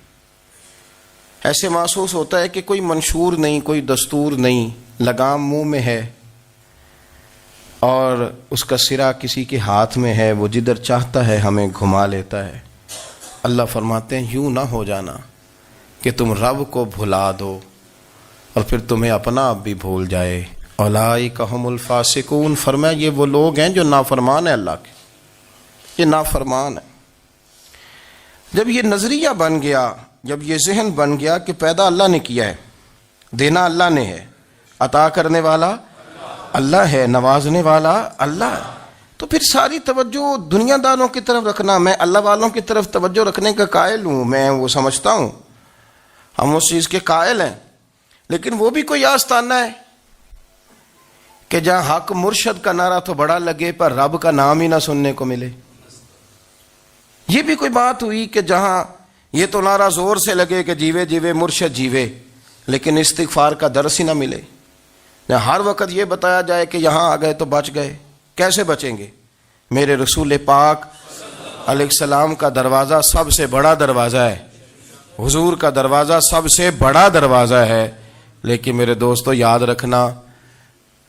ایسے محسوس ہوتا ہے کہ کوئی منشور نہیں، کوئی دستور نہیں، لگام منہ میں ہے اور اس کا سرا کسی کے ہاتھ میں ہے، وہ جدھر چاہتا ہے ہمیں گھما لیتا ہے۔ اللہ فرماتے ہیں یوں نہ ہو جانا کہ تم رب کو بھلا دو اور پھر تمہیں اپنا آپ بھی بھول جائے۔ اولئک ھم الفاسقون، فرمایا یہ وہ لوگ ہیں جو نافرمان ہیں اللہ کے، یہ نافرمان ہے۔ جب یہ نظریہ بن گیا، جب یہ ذہن بن گیا کہ پیدا اللہ نے کیا ہے، دینا اللہ نے ہے، عطا کرنے والا اللہ ہے، نوازنے والا اللہ ہے، تو پھر ساری توجہ دنیا داروں کی طرف رکھنا، میں اللہ والوں کی طرف توجہ رکھنے کا قائل ہوں، میں وہ سمجھتا ہوں، ہم اس چیز کے قائل ہیں، لیکن وہ بھی کوئی آستانہ ہے کہ جہاں حق مرشد کا نعرہ تو بڑا لگے پر رب کا نام ہی نہ سننے کو ملے۔ یہ بھی کوئی بات ہوئی کہ جہاں یہ تو نعرہ زور سے لگے کہ جیوے جیوے مرشد جیوے، لیکن استغفار کا درس ہی نہ ملے۔ ہر وقت یہ بتایا جائے کہ یہاں آ گئے تو بچ گئے، کیسے بچیں گے؟ میرے رسول پاک علیہ السلام کا دروازہ سب سے بڑا دروازہ ہے، حضور کا دروازہ سب سے بڑا دروازہ ہے، لیکن میرے دوستو یاد رکھنا،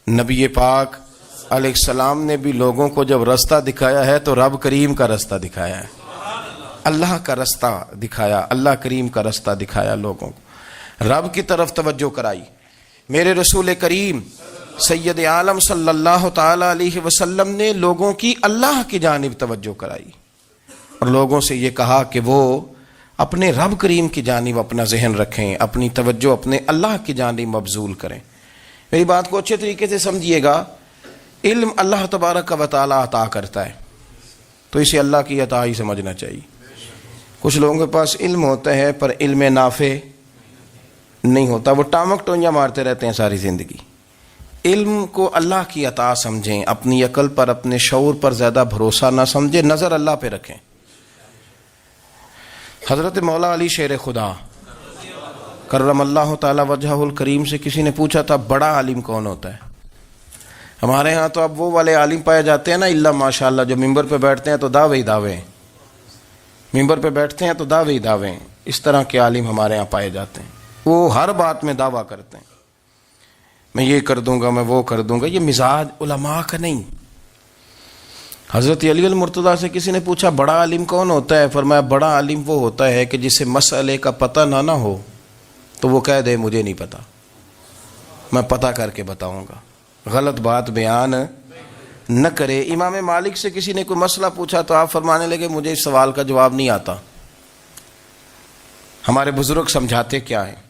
نبی پاک علیہ السلام نے بھی لوگوں کو جب رستہ دکھایا ہے تو رب کریم کا رستہ دکھایا ہے، اللہ کا رستہ دکھایا، اللہ کریم کا رستہ دکھایا، لوگوں کو رب کی طرف توجہ کرائی۔ میرے رسول کریم سید عالم صلی اللہ تعالی علیہ وسلم نے لوگوں کی اللہ کی جانب توجہ کرائی اور لوگوں سے یہ کہا کہ وہ اپنے رب کریم کی جانب اپنا ذہن رکھیں، اپنی توجہ اپنے اللہ کی جانب مبذول کریں۔ میری بات کو اچھے طریقے سے سمجھیے گا، علم اللہ تبارک و تعالی عطا کرتا ہے تو اسے اللہ کی عطا ہی سمجھنا چاہیے۔ کچھ لوگوں کے پاس علم ہوتا ہے پر علم نافع نہیں ہوتا، وہ ٹامک ٹونیاں مارتے رہتے ہیں ساری زندگی۔ علم کو اللہ کی عطا سمجھیں، اپنی عقل پر اپنے شعور پر زیادہ بھروسہ نہ سمجھیں، نظر اللہ پہ رکھیں۔ حضرت مولا علی شیر خدا کرم اللہ تعالی وجہہ الکریم سے کسی نے پوچھا تھا بڑا عالم کون ہوتا ہے؟ ہمارے ہاں تو اب وہ والے عالم پائے جاتے ہیں نا، اللہ ماشاءاللہ، جو ممبر پہ بیٹھتے ہیں تو دعوے ہی دعوے، ممبر پہ بیٹھتے ہیں تو دعوے ہی دعوے، اس طرح کے عالم ہمارے ہاں پائے جاتے ہیں، وہ ہر بات میں دعویٰ کرتے ہیں، میں یہ کر دوں گا، میں وہ کر دوں گا۔ یہ مزاج علماء کا نہیں۔ حضرت علی المرتضیٰ سے کسی نے پوچھا بڑا عالم کون ہوتا ہے؟ فرمایا بڑا عالم وہ ہوتا ہے کہ جسے مسئلے کا پتہ نہ ہو تو وہ کہہ دے مجھے نہیں پتا، میں پتہ کر کے بتاؤں گا، غلط بات بیان نہ کرے۔ امام مالک سے کسی نے کوئی مسئلہ پوچھا تو آپ فرمانے لگے مجھے اس سوال کا جواب نہیں آتا، ہمارے بزرگ سمجھاتے کیا ہیں؟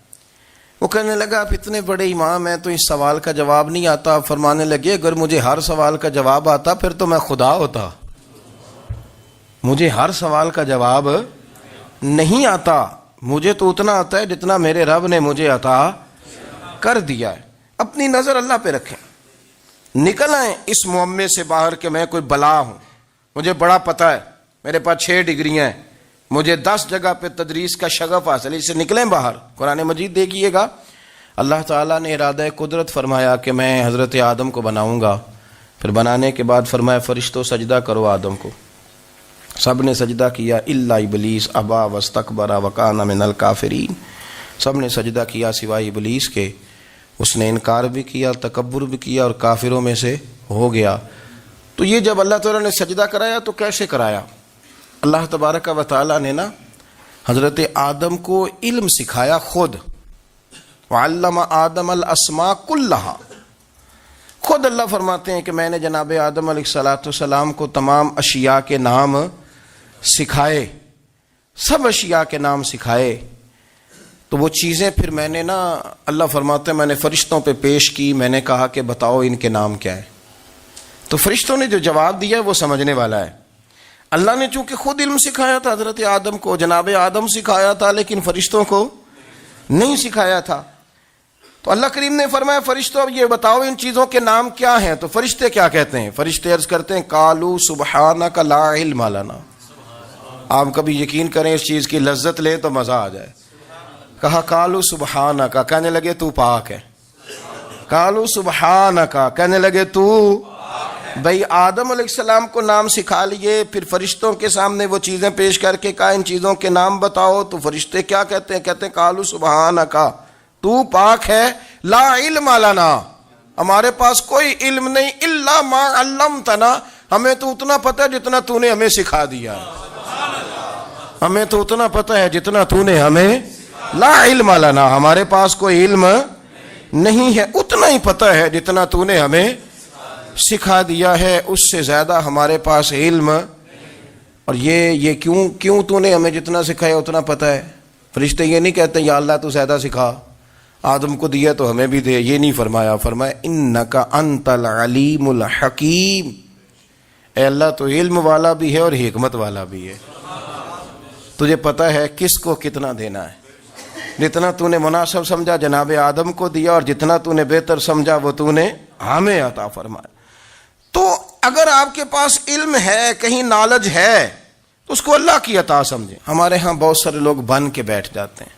وہ کہنے لگا آپ اتنے بڑے امام ہیں تو اس سوال کا جواب نہیں آتا۔ آپ فرمانے لگے اگر مجھے ہر سوال کا جواب آتا پھر تو میں خدا ہوتا، مجھے ہر سوال کا جواب نہیں آتا، مجھے تو اتنا آتا ہے جتنا میرے رب نے مجھے عطا کر دیا ہے۔ اپنی نظر اللہ پہ رکھیں، نکل آئیں اس معمے سے باہر کہ میں کوئی بلا ہوں، مجھے بڑا پتہ ہے، میرے پاس 6 ڈگریاں ہیں، مجھے 10 جگہ پہ تدریس کا شغف حاصل ہے، اس سے نکلیں باہر۔ قرآن مجید دیکھیے گا، اللہ تعالیٰ نے ارادہ قدرت فرمایا کہ میں حضرت آدم کو بناؤں گا، پھر بنانے کے بعد فرمایا فرشتوں سجدہ کرو آدم کو، سب نے سجدہ کیا الا ابلیس ابا واستکبر وکان من الکافرین، سب نے سجدہ کیا سوائے ابلیس کے، اس نے انکار بھی کیا، تکبر بھی کیا اور کافروں میں سے ہو گیا۔ تو یہ جب اللہ تعالیٰ نے سجدہ کرایا تو کیسے کرایا؟ اللہ تبارک و تعالیٰ نے نا حضرت آدم کو علم سکھایا خود، وعلم آدم الاسماء کلہا، خود اللہ فرماتے ہیں کہ میں نے جناب آدم علیہ السلام کو تمام اشیاء کے نام سکھائے، سب اشیاء کے نام سکھائے۔ تو وہ چیزیں پھر میں نے نا، اللہ فرماتے ہیں میں نے فرشتوں پہ پیش کی، میں نے کہا کہ بتاؤ ان کے نام کیا ہے، تو فرشتوں نے جو جواب دیا وہ سمجھنے والا ہے۔ اللہ نے چونکہ خود علم سکھایا تھا حضرت آدم کو، جناب آدم سکھایا تھا لیکن فرشتوں کو نہیں سکھایا تھا، تو اللہ کریم نے فرمایا فرشتوں اب یہ بتاؤ ان چیزوں کے نام کیا ہیں؟ تو فرشتے کیا کہتے ہیں؟ فرشتے عرض کرتے ہیں قالوا سبحانک لا علم لنا۔ آپ کبھی یقین کریں اس چیز کی لذت لیں تو مزہ آ جائے۔ کہا قالوا سبحانک، کہنے لگے تو پاک ہے، قالوا سبحانک، کہنے لگے تو، بھئی آدم علیہ السلام کو نام سکھا لیے، پھر فرشتوں کے سامنے وہ چیزیں پیش کر کے کہا ان چیزوں کے نام بتاؤ، تو فرشتے کیا کہتے ہیں؟ کہتے ہیں قالوا سبحانک، تو پاک ہے، لا علم لنا، ہمارے پاس کوئی علم نہیں، الا ما علمتنا، ہمیں تو اتنا پتہ ہے جتنا تو نے ہمیں سکھا دیا، ہمیں تو اتنا پتہ ہے جتنا تو نے ہمیں، لا علم لنا، ہمارے پاس کوئی علم نہیں ہے، اتنا ہی پتہ ہے جتنا تو نے ہمیں سکھا دیا ہے، اس سے زیادہ ہمارے پاس علم۔ اور یہ کیوں تو نے ہمیں جتنا سکھایا اتنا پتہ ہے؟ فرشتے یہ نہیں کہتے یا اللہ تو زیادہ سکھا، آدم کو دیا تو ہمیں بھی دے، یہ نہیں فرمایا، فرمایا انک انت العلیم الحکیم، اے اللہ تو علم والا بھی ہے اور حکمت والا بھی ہے، تجھے پتہ ہے کس کو کتنا دینا ہے، جتنا تو نے مناسب سمجھا جناب آدم کو دیا، اور جتنا تو نے بہتر سمجھا وہ تو نے ہمیں عطا فرمایا۔ تو اگر آپ کے پاس علم ہے، کہیں نالج ہے، تو اس کو اللہ کی عطا سمجھیں۔ ہمارے ہاں بہت سارے لوگ بن کے بیٹھ جاتے ہیں،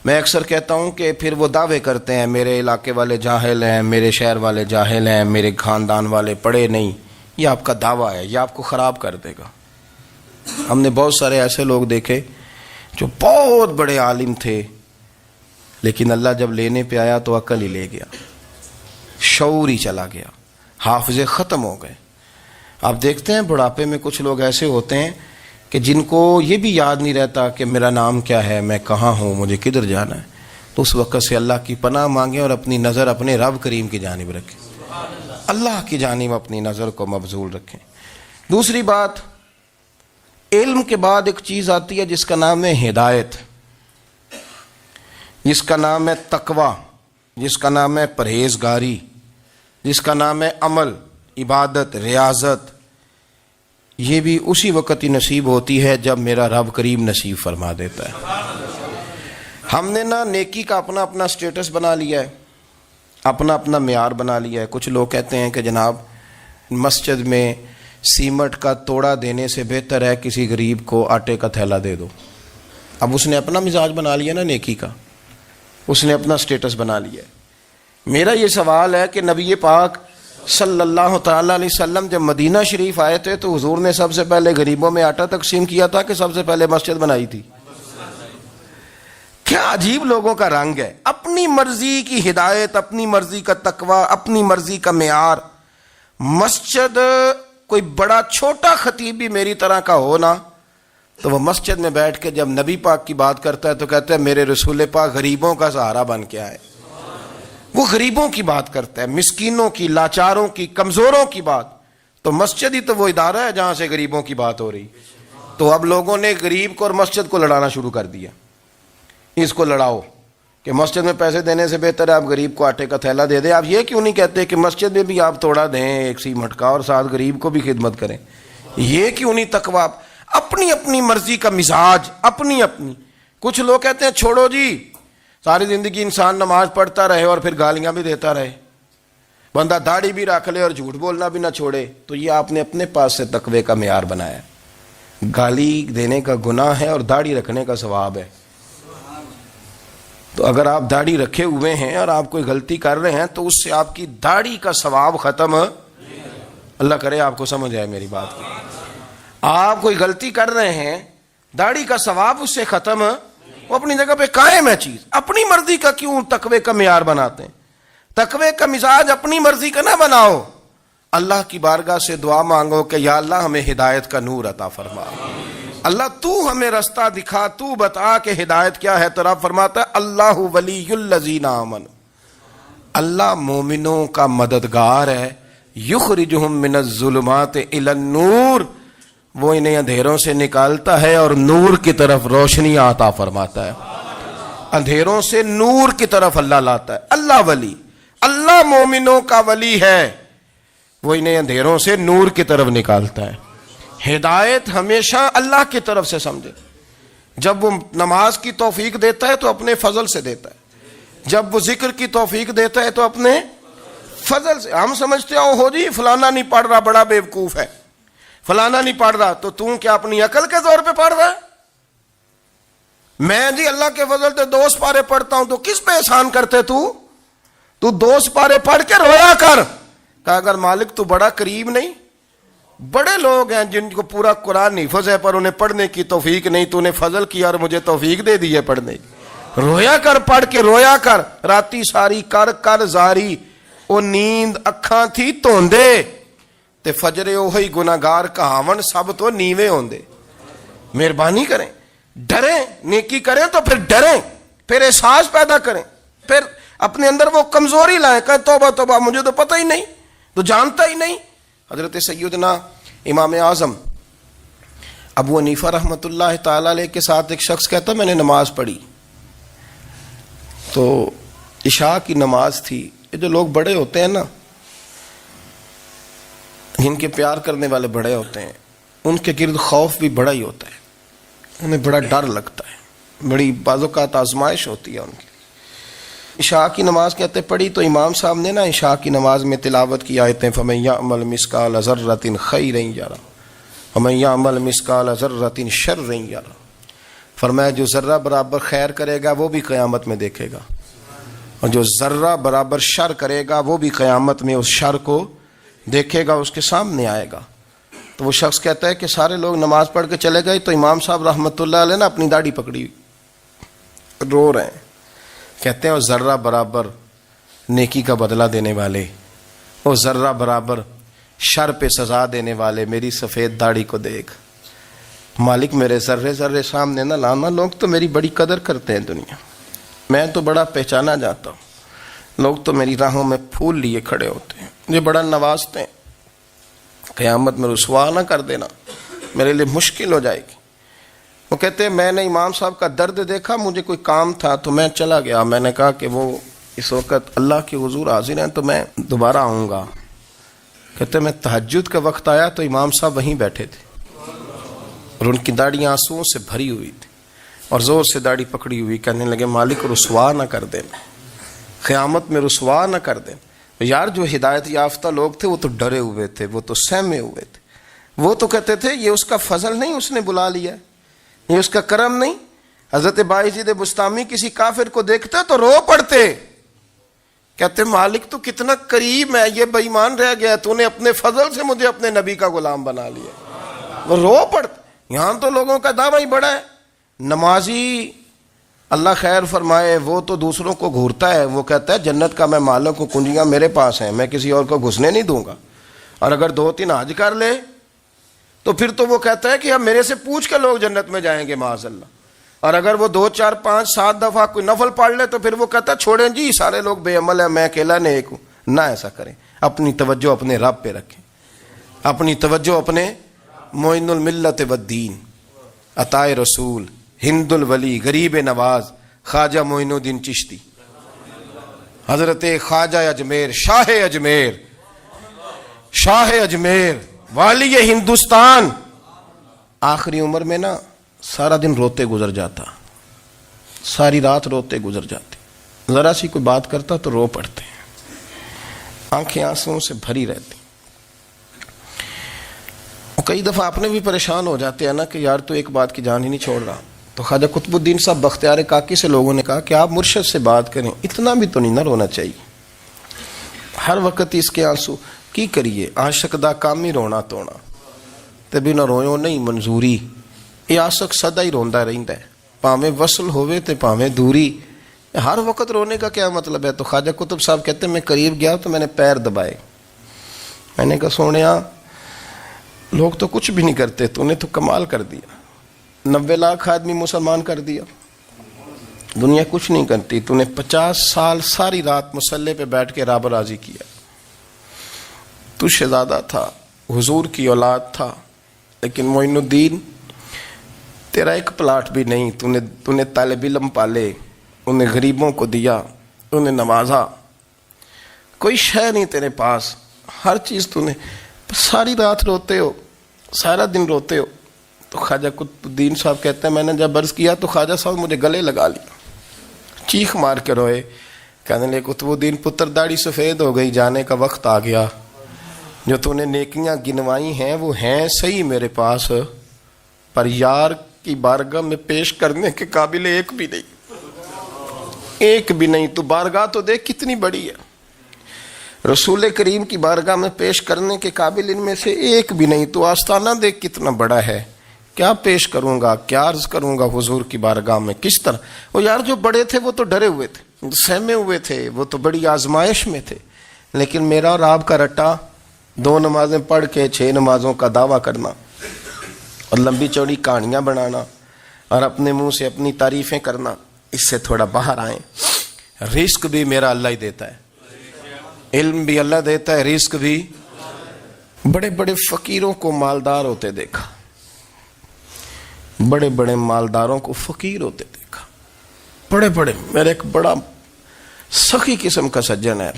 میں اکثر کہتا ہوں کہ پھر وہ دعوے کرتے ہیں میرے علاقے والے جاہل ہیں، میرے شہر والے جاہل ہیں، میرے خاندان والے پڑھے نہیں. یہ آپ کا دعویٰ ہے، یہ آپ کو خراب کر دے گا. ہم نے بہت سارے ایسے لوگ دیکھے جو بہت بڑے عالم تھے، لیکن اللہ جب لینے پہ آیا تو عقل ہی لے گیا، شعور ہی چلا گیا، حافظے ختم ہو گئے. آپ دیکھتے ہیں بڑھاپے میں کچھ لوگ ایسے ہوتے ہیں کہ جن کو یہ بھی یاد نہیں رہتا کہ میرا نام کیا ہے، میں کہاں ہوں، مجھے کدھر جانا ہے. تو اس وقت سے اللہ کی پناہ مانگیں اور اپنی نظر اپنے رب کریم کی جانب رکھیں، اللہ کی جانب اپنی نظر کو مبذول رکھیں. دوسری بات، علم کے بعد ایک چیز آتی ہے جس کا نام ہے ہدایت، جس کا نام ہے تقوی، جس کا نام ہے پرہیزگاری، جس کا نام ہے عمل، عبادت، ریاضت. یہ بھی اسی وقت ہی نصیب ہوتی ہے جب میرا رب کریم نصیب فرما دیتا ہے. ہم نے نا نیکی کا اپنا اپنا سٹیٹس بنا لیا ہے، اپنا اپنا معیار بنا لیا ہے. کچھ لوگ کہتے ہیں کہ جناب مسجد میں سیمٹ کا توڑا دینے سے بہتر ہے کسی غریب کو آٹے کا تھیلا دے دو. اب اس نے اپنا مزاج بنا لیا نا نیکی کا، اس نے اپنا سٹیٹس بنا لیا ہے. میرا یہ سوال ہے کہ نبی پاک صلی اللہ تعالی علیہ وسلم جب مدینہ شریف آئے تھے تو حضور نے سب سے پہلے غریبوں میں آٹا تقسیم کیا تھا کہ سب سے پہلے مسجد بنائی تھی؟ کیا عجیب لوگوں کا رنگ ہے، اپنی مرضی کی ہدایت، اپنی مرضی کا تقوی، اپنی مرضی کا معیار. مسجد کوئی بڑا چھوٹا خطیب بھی میری طرح کا ہو نا تو وہ مسجد میں بیٹھ کے جب نبی پاک کی بات کرتا ہے تو کہتا ہے میرے رسول پاک غریبوں کا سہارا بن کے آئے. وہ غریبوں کی بات کرتا ہے، مسکینوں کی، لاچاروں کی، کمزوروں کی بات. تو مسجد ہی تو وہ ادارہ ہے جہاں سے غریبوں کی بات ہو رہی. تو اب لوگوں نے غریب کو اور مسجد کو لڑانا شروع کر دیا. اس کو لڑاؤ کہ مسجد میں پیسے دینے سے بہتر ہے آپ غریب کو آٹے کا تھیلا دے دیں. آپ یہ کیوں نہیں کہتے کہ مسجد میں بھی آپ توڑا دیں ایک سیمٹ کا اور ساتھ غریب کو بھی خدمت کریں؟ یہ کیوں نہیں تقوی؟ اپنی اپنی مرضی کا مزاج، اپنی اپنی. کچھ لوگ کہتے ہیں چھوڑو جی، ساری زندگی انسان نماز پڑھتا رہے اور پھر گالیاں بھی دیتا رہے، بندہ داڑھی بھی رکھ لے اور جھوٹ بولنا بھی نہ چھوڑے. تو یہ آپ نے اپنے پاس سے تقوی کا معیار بنایا. گالی دینے کا گناہ ہے اور داڑھی رکھنے کا ثواب ہے. تو اگر آپ داڑھی رکھے ہوئے ہیں اور آپ کوئی غلطی کر رہے ہیں تو اس سے آپ کی داڑھی کا ثواب ختم، اللہ کرے آپ کو سمجھ آئے میری بات. آپ کوئی غلطی کر رہے ہیں، داڑھی کا ثواب اس سے ختم، وہ اپنی جگہ پہ قائم ہے چیز. اپنی مرضی کا کیوں تقوی کا معیار بناتے ہیں؟ تقوی کا مزاج اپنی مرضی کا نہ بناؤ. اللہ کی بارگاہ سے دعا مانگو کہ یا اللہ ہمیں ہدایت کا نور عطا فرما، اللہ تو ہمیں رستہ دکھا، تو بتا کہ ہدایت کیا ہے. تو رب فرماتا ہے اللہ ولی الذین آمنوا، اللہ مومنوں کا مددگار ہے. یخرجہم من الظلمات الی النور، وہ انہیں اندھیروں سے نکالتا ہے اور نور کی طرف روشنی عطا فرماتا ہے. اندھیروں سے نور کی طرف اللہ لاتا ہے. اللہ ولی، اللہ مومنوں کا ولی ہے، وہ انہیں اندھیروں سے نور کی طرف نکالتا ہے. ہدایت ہمیشہ اللہ کی طرف سے سمجھے. جب وہ نماز کی توفیق دیتا ہے تو اپنے فضل سے دیتا ہے، جب وہ ذکر کی توفیق دیتا ہے تو اپنے فضل سے. ہم سمجھتے ہو جی فلانا نہیں پڑھ رہا بڑا بیوقوف ہے، فلانا نہیں پڑھ رہا، تو کیا اپنی عقل کے زور پہ پڑھ رہا ہے؟ میں جی اللہ کے فضل سے 2 سپارے پڑھتا ہوں، تو کس پہ احسان کرتے تو 2 سپارے پڑھ کے رویا کر. کہ اگر مالک تو بڑا قریب نہیں، بڑے لوگ ہیں جن کو پورا قرآن حفظ ہے پر انہیں پڑھنے کی توفیق نہیں، تو انہیں فضل کیا اور مجھے توفیق دے دی ہے پڑھنے کی. رویا کر، پڑھ کے رویا کر. راتی ساری کر کر زاری، او نیند اکھاں تھی توندے تے فجرے اوہی گناہگار کہاون سب تو نیوے ہوندے. مہربانی کریں، ڈریں، نیکی کریں تو پھر ڈریں، پھر احساس پیدا کریں، پھر اپنے اندر وہ کمزوری لائیں کہ توبہ توبہ مجھے تو پتہ ہی نہیں، تو جانتا ہی نہیں. حضرت سیدنا امام اعظم ابو حنیفہ رحمۃ اللہ تعالی علیہ کے ساتھ ایک شخص کہتا میں نے نماز پڑھی تو عشاء کی نماز تھی. یہ جو لوگ بڑے ہوتے ہیں نا، جن کے پیار کرنے والے بڑے ہوتے ہیں، ان کے گرد خوف بھی بڑا ہی ہوتا ہے، انہیں بڑا ڈر لگتا ہے، بڑی بعض اوقات آزمائش ہوتی ہے ان کی. عشاء کی نماز کہتے پڑھی تو امام صاحب نے نا عشاء کی نماز میں تلاوت کی آیتیں فَمَن يَعْمَلْ مِثْقَالَ ذَرَّةٍ خَيْرًا يَرَهُ وَمَن يَعْمَلْ مِثْقَالَ ذَرَّةٍ شَرًّا يَرَهُ. فرمایا جو ذرہ برابر خیر کرے گا وہ بھی قیامت میں دیکھے گا، اور جو ذرہ برابر شر کرے گا وہ بھی قیامت میں اس شر کو دیکھے گا، اس کے سامنے آئے گا۔ تو وہ شخص کہتا ہے کہ سارے لوگ نماز پڑھ کے چلے گئے تو امام صاحب رحمۃ اللہ علیہ نے اپنی داڑھی پکڑی ہوئی، رو رہے ہیں۔ کہتے ہیں وہ ذرہ برابر نیکی کا بدلہ دینے والے، وہ ذرہ برابر شر پہ سزا دینے والے میری سفید داڑھی کو دیکھ، مالک میرے ذرے ذرے سامنے نہ لانا، لوگ تو میری بڑی قدر کرتے ہیں دنیا، میں تو بڑا پہچانا جاتا ہوں، لوگ تو میری راہوں میں پھول لیے کھڑے ہوتے ہیں، مجھے بڑا نوازتے ہیں، قیامت میں رسوا نہ کر دینا، میرے لیے مشکل ہو جائے گی۔ وہ کہتے ہیں میں نے امام صاحب کا درد دیکھا، مجھے کوئی کام تھا تو میں چلا گیا، میں نے کہا کہ وہ اس وقت اللہ کے حضور حاضر ہیں تو میں دوبارہ آؤں گا۔ کہتے ہیں میں تہجد کا وقت آیا تو امام صاحب وہیں بیٹھے تھے اور ان کی داڑھی آنسوؤں سے بھری ہوئی تھی اور زور سے داڑھی پکڑی ہوئی، کہنے لگے مالک رسوا نہ کر دینا، قیامت میں رسوا نہ کر دینا۔ یار جو ہدایت یافتہ لوگ تھے وہ تو ڈرے ہوئے تھے، وہ تو سہمے ہوئے تھے، وہ تو کہتے تھے یہ اس کا فضل نہیں، اس نے بلا لیا، یہ اس کا کرم نہیں۔ حضرت باعزید بستامی کسی کافر کو دیکھتے تو رو پڑتے، کہتے مالک تو کتنا قریب ہے، یہ بے ایمان رہ گیا، تو نے اپنے فضل سے مجھے اپنے نبی کا غلام بنا لیا، وہ رو پڑتے۔ یہاں تو لوگوں کا دعویٰ ہی بڑا ہے، نمازی اللہ خیر فرمائے وہ تو دوسروں کو گھورتا ہے، وہ کہتا ہے جنت کا میں مالک ہوں، کنجیاں میرے پاس ہیں، میں کسی اور کو گھسنے نہیں دوں گا، اور اگر 2-3 حج کر لے تو پھر تو وہ کہتا ہے کہ اب میرے سے پوچھ کے لوگ جنت میں جائیں گے معاذ اللہ، اور اگر وہ 2 4 5 7 دفعہ کوئی نفل پڑھ لے تو پھر وہ کہتا ہے چھوڑیں جی سارے لوگ بے عمل ہیں، میں اکیلا نیک ہوں۔ نہ ایسا کریں، اپنی توجہ اپنے رب پہ رکھیں، اپنی توجہ اپنے معین الملت والدین، عطائے رسول، ہند الولی، غریب نواز، خواجہ معین الدین چشتی، حضرت خواجہ اجمیر، شاہ اجمیر، شاہ اجمیر، والی ہندوستان، آخری عمر میں نا سارا دن روتے گزر جاتا، ساری رات روتے گزر جاتے، ذرا سی کوئی بات کرتا تو رو پڑتے، آنکھیں آنسوؤں سے بھری رہتی۔ کئی دفعہ اپنے بھی پریشان ہو جاتے ہیں نا کہ یار تو ایک بات کی جان ہی نہیں چھوڑ رہا، تو خواجہ قطب الدین صاحب بختیار کاکی سے لوگوں نے کہا کہ آپ مرشد سے بات کریں، اتنا بھی تو نہیں نہ رونا چاہیے، ہر وقت اس کے آنسو کی کریے، عاشق دا کام ہی رونا تونا، تبھی نہ رویو نہیں منظوری، یہ عاشق سدا ہی روندا رہندا ہے، پاویں وصل ہوئے تے پاویں دوری، ہر وقت رونے کا کیا مطلب ہے؟ تو خواجہ قطب صاحب کہتے ہیں میں قریب گیا تو میں نے پیر دبائے، میں نے کہا سونیا لوگ تو کچھ بھی نہیں کرتے، تو نے تو کمال کر دیا، 90 لاکھ آدمی مسلمان کر دیا، دنیا کچھ نہیں کرتی، تو نے 50 سال ساری رات مصلے پہ بیٹھ کے رب راضی کیا، تو شہزادہ تھا، حضور کی اولاد تھا، لیکن معین الدین تیرا ایک پلاٹ بھی نہیں، تو نے طالب علم پالے، انہیں غریبوں کو دیا، انہیں نوازا، کوئی شے نہیں تیرے پاس، ہر چیز تو نے، ساری رات روتے ہو، سارا دن روتے ہو۔ تو خواجہ قطب الدین صاحب کہتے ہیں میں نے جب عرض کیا تو خواجہ صاحب مجھے گلے لگا لیا، چیخ مار کے روئے، کہنے لگے قطب الدین پتر داڑھی سفید ہو گئی، جانے کا وقت آ گیا، جو تو نے نیکیاں گنوائی ہیں وہ ہیں صحیح میرے پاس، پر یار کی بارگاہ میں پیش کرنے کے قابل ایک بھی نہیں، ایک بھی نہیں، تو بارگاہ تو دیکھ کتنی بڑی ہے، رسول کریم کی بارگاہ میں پیش کرنے کے قابل ان میں سے ایک بھی نہیں، تو آستانہ دیکھ کتنا بڑا ہے، کیا پیش کروں گا، کیا عرض کروں گا حضور کی بارگاہ میں، کس طرح؟ وہ یار جو بڑے تھے وہ تو ڈرے ہوئے تھے، سہمے ہوئے تھے، وہ تو بڑی آزمائش میں تھے، لیکن میرا اور آپ کا رٹا 2 نمازیں پڑھ کے 6 نمازوں کا دعویٰ کرنا اور لمبی چوڑی کہانیاں بنانا اور اپنے منہ سے اپنی تعریفیں کرنا، اس سے تھوڑا باہر آئیں۔ رزق بھی میرا اللہ ہی دیتا ہے، علم بھی اللہ دیتا ہے، رزق بھی۔ بڑے بڑے فقیروں کو مالدار ہوتے دیکھا، بڑے بڑے مالداروں کو فقیر ہوتے دیکھا، بڑے بڑے، میرے ایک بڑا سخی قسم کا سجن ہے،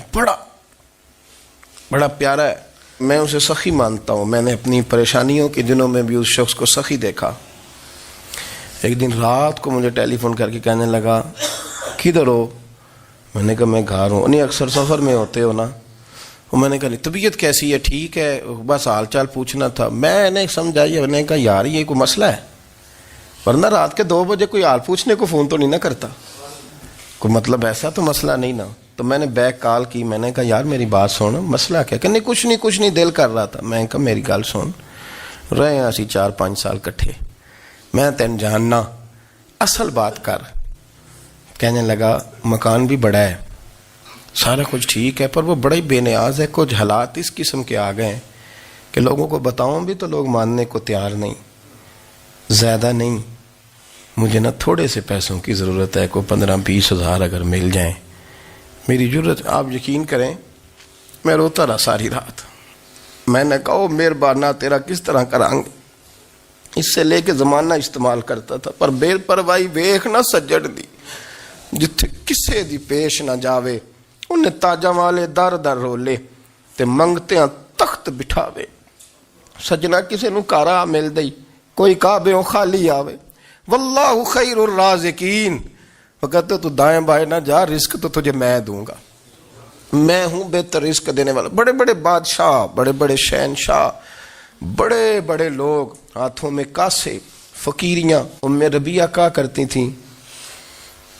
بڑا پیارا ہے، میں اسے سخی مانتا ہوں، میں نے اپنی پریشانیوں کے دنوں میں بھی اس شخص کو سخی دیکھا۔ ایک دن رات کو مجھے ٹیلی فون کر کے کہنے لگا کدھر ہو؟ میں نے کہا میں گھر ہوں۔ نہیں اکثر سفر میں ہوتے ہو نا؟ میں نے کہا طبیعت کیسی ہے؟ ٹھیک ہے، بس حال چال پوچھنا تھا۔ میں نے سمجھائی، میں نے کہا یار یہ کوئی مسئلہ ہے؟ ورنہ رات کے 2 بجے کوئی حال پوچھنے کو فون تو نہیں نہ کرتا. کوئی مطلب ایسا تو مسئلہ نہیں نا. تو میں نے بیک کال کی, میں نے کہا یار میری بات سن, مسئلہ کیا؟ کہ نہیں کچھ نہیں دل کر رہا تھا. میں نے کہا میری گل سن, رہے ہیں اسی 4-5 سال کٹھے, میں تین جاننا, اصل بات کر. کہنے لگا مکان بھی بڑا ہے, سارا کچھ ٹھیک ہے, پر وہ بڑا ہی بے نیاز ہے. کچھ حالات اس قسم کے آ گئے ہیں کہ لوگوں کو بتاؤں بھی تو لوگ ماننے کو تیار نہیں. زیادہ نہیں, مجھے نا تھوڑے سے پیسوں کی ضرورت ہے, کوئی 15-20 ہزار اگر مل جائیں میری ضرورت. آپ یقین کریں میں روتا رہا ساری رات. میں نے کہا مہربانہ تیرا کس طرح کریں گے, اس سے لے کے زمانہ استعمال کرتا تھا, پر بے پرواہی ویخ نہ سجڑ دی, جتھے کسے دی پیش نہ جاوے انہیں تاجاں والے در در رولے تے منگتیاں تخت بٹھاوے. سجنا کسے نو کارا مل دئی, کوئی کعبے خالی آوے. واللہ خیر الرازقین, وہ کہتے تو دائیں بائیں نہ جا, رزق تو تجھے میں دوں گا, میں ہوں بہتر رزق دینے والا. بڑے بڑے بادشاہ, بڑے بڑے شہنشاہ, بڑے بڑے لوگ, ہاتھوں میں کاسے, فقیریاں. ام ربیعہ کہا کرتی تھیں,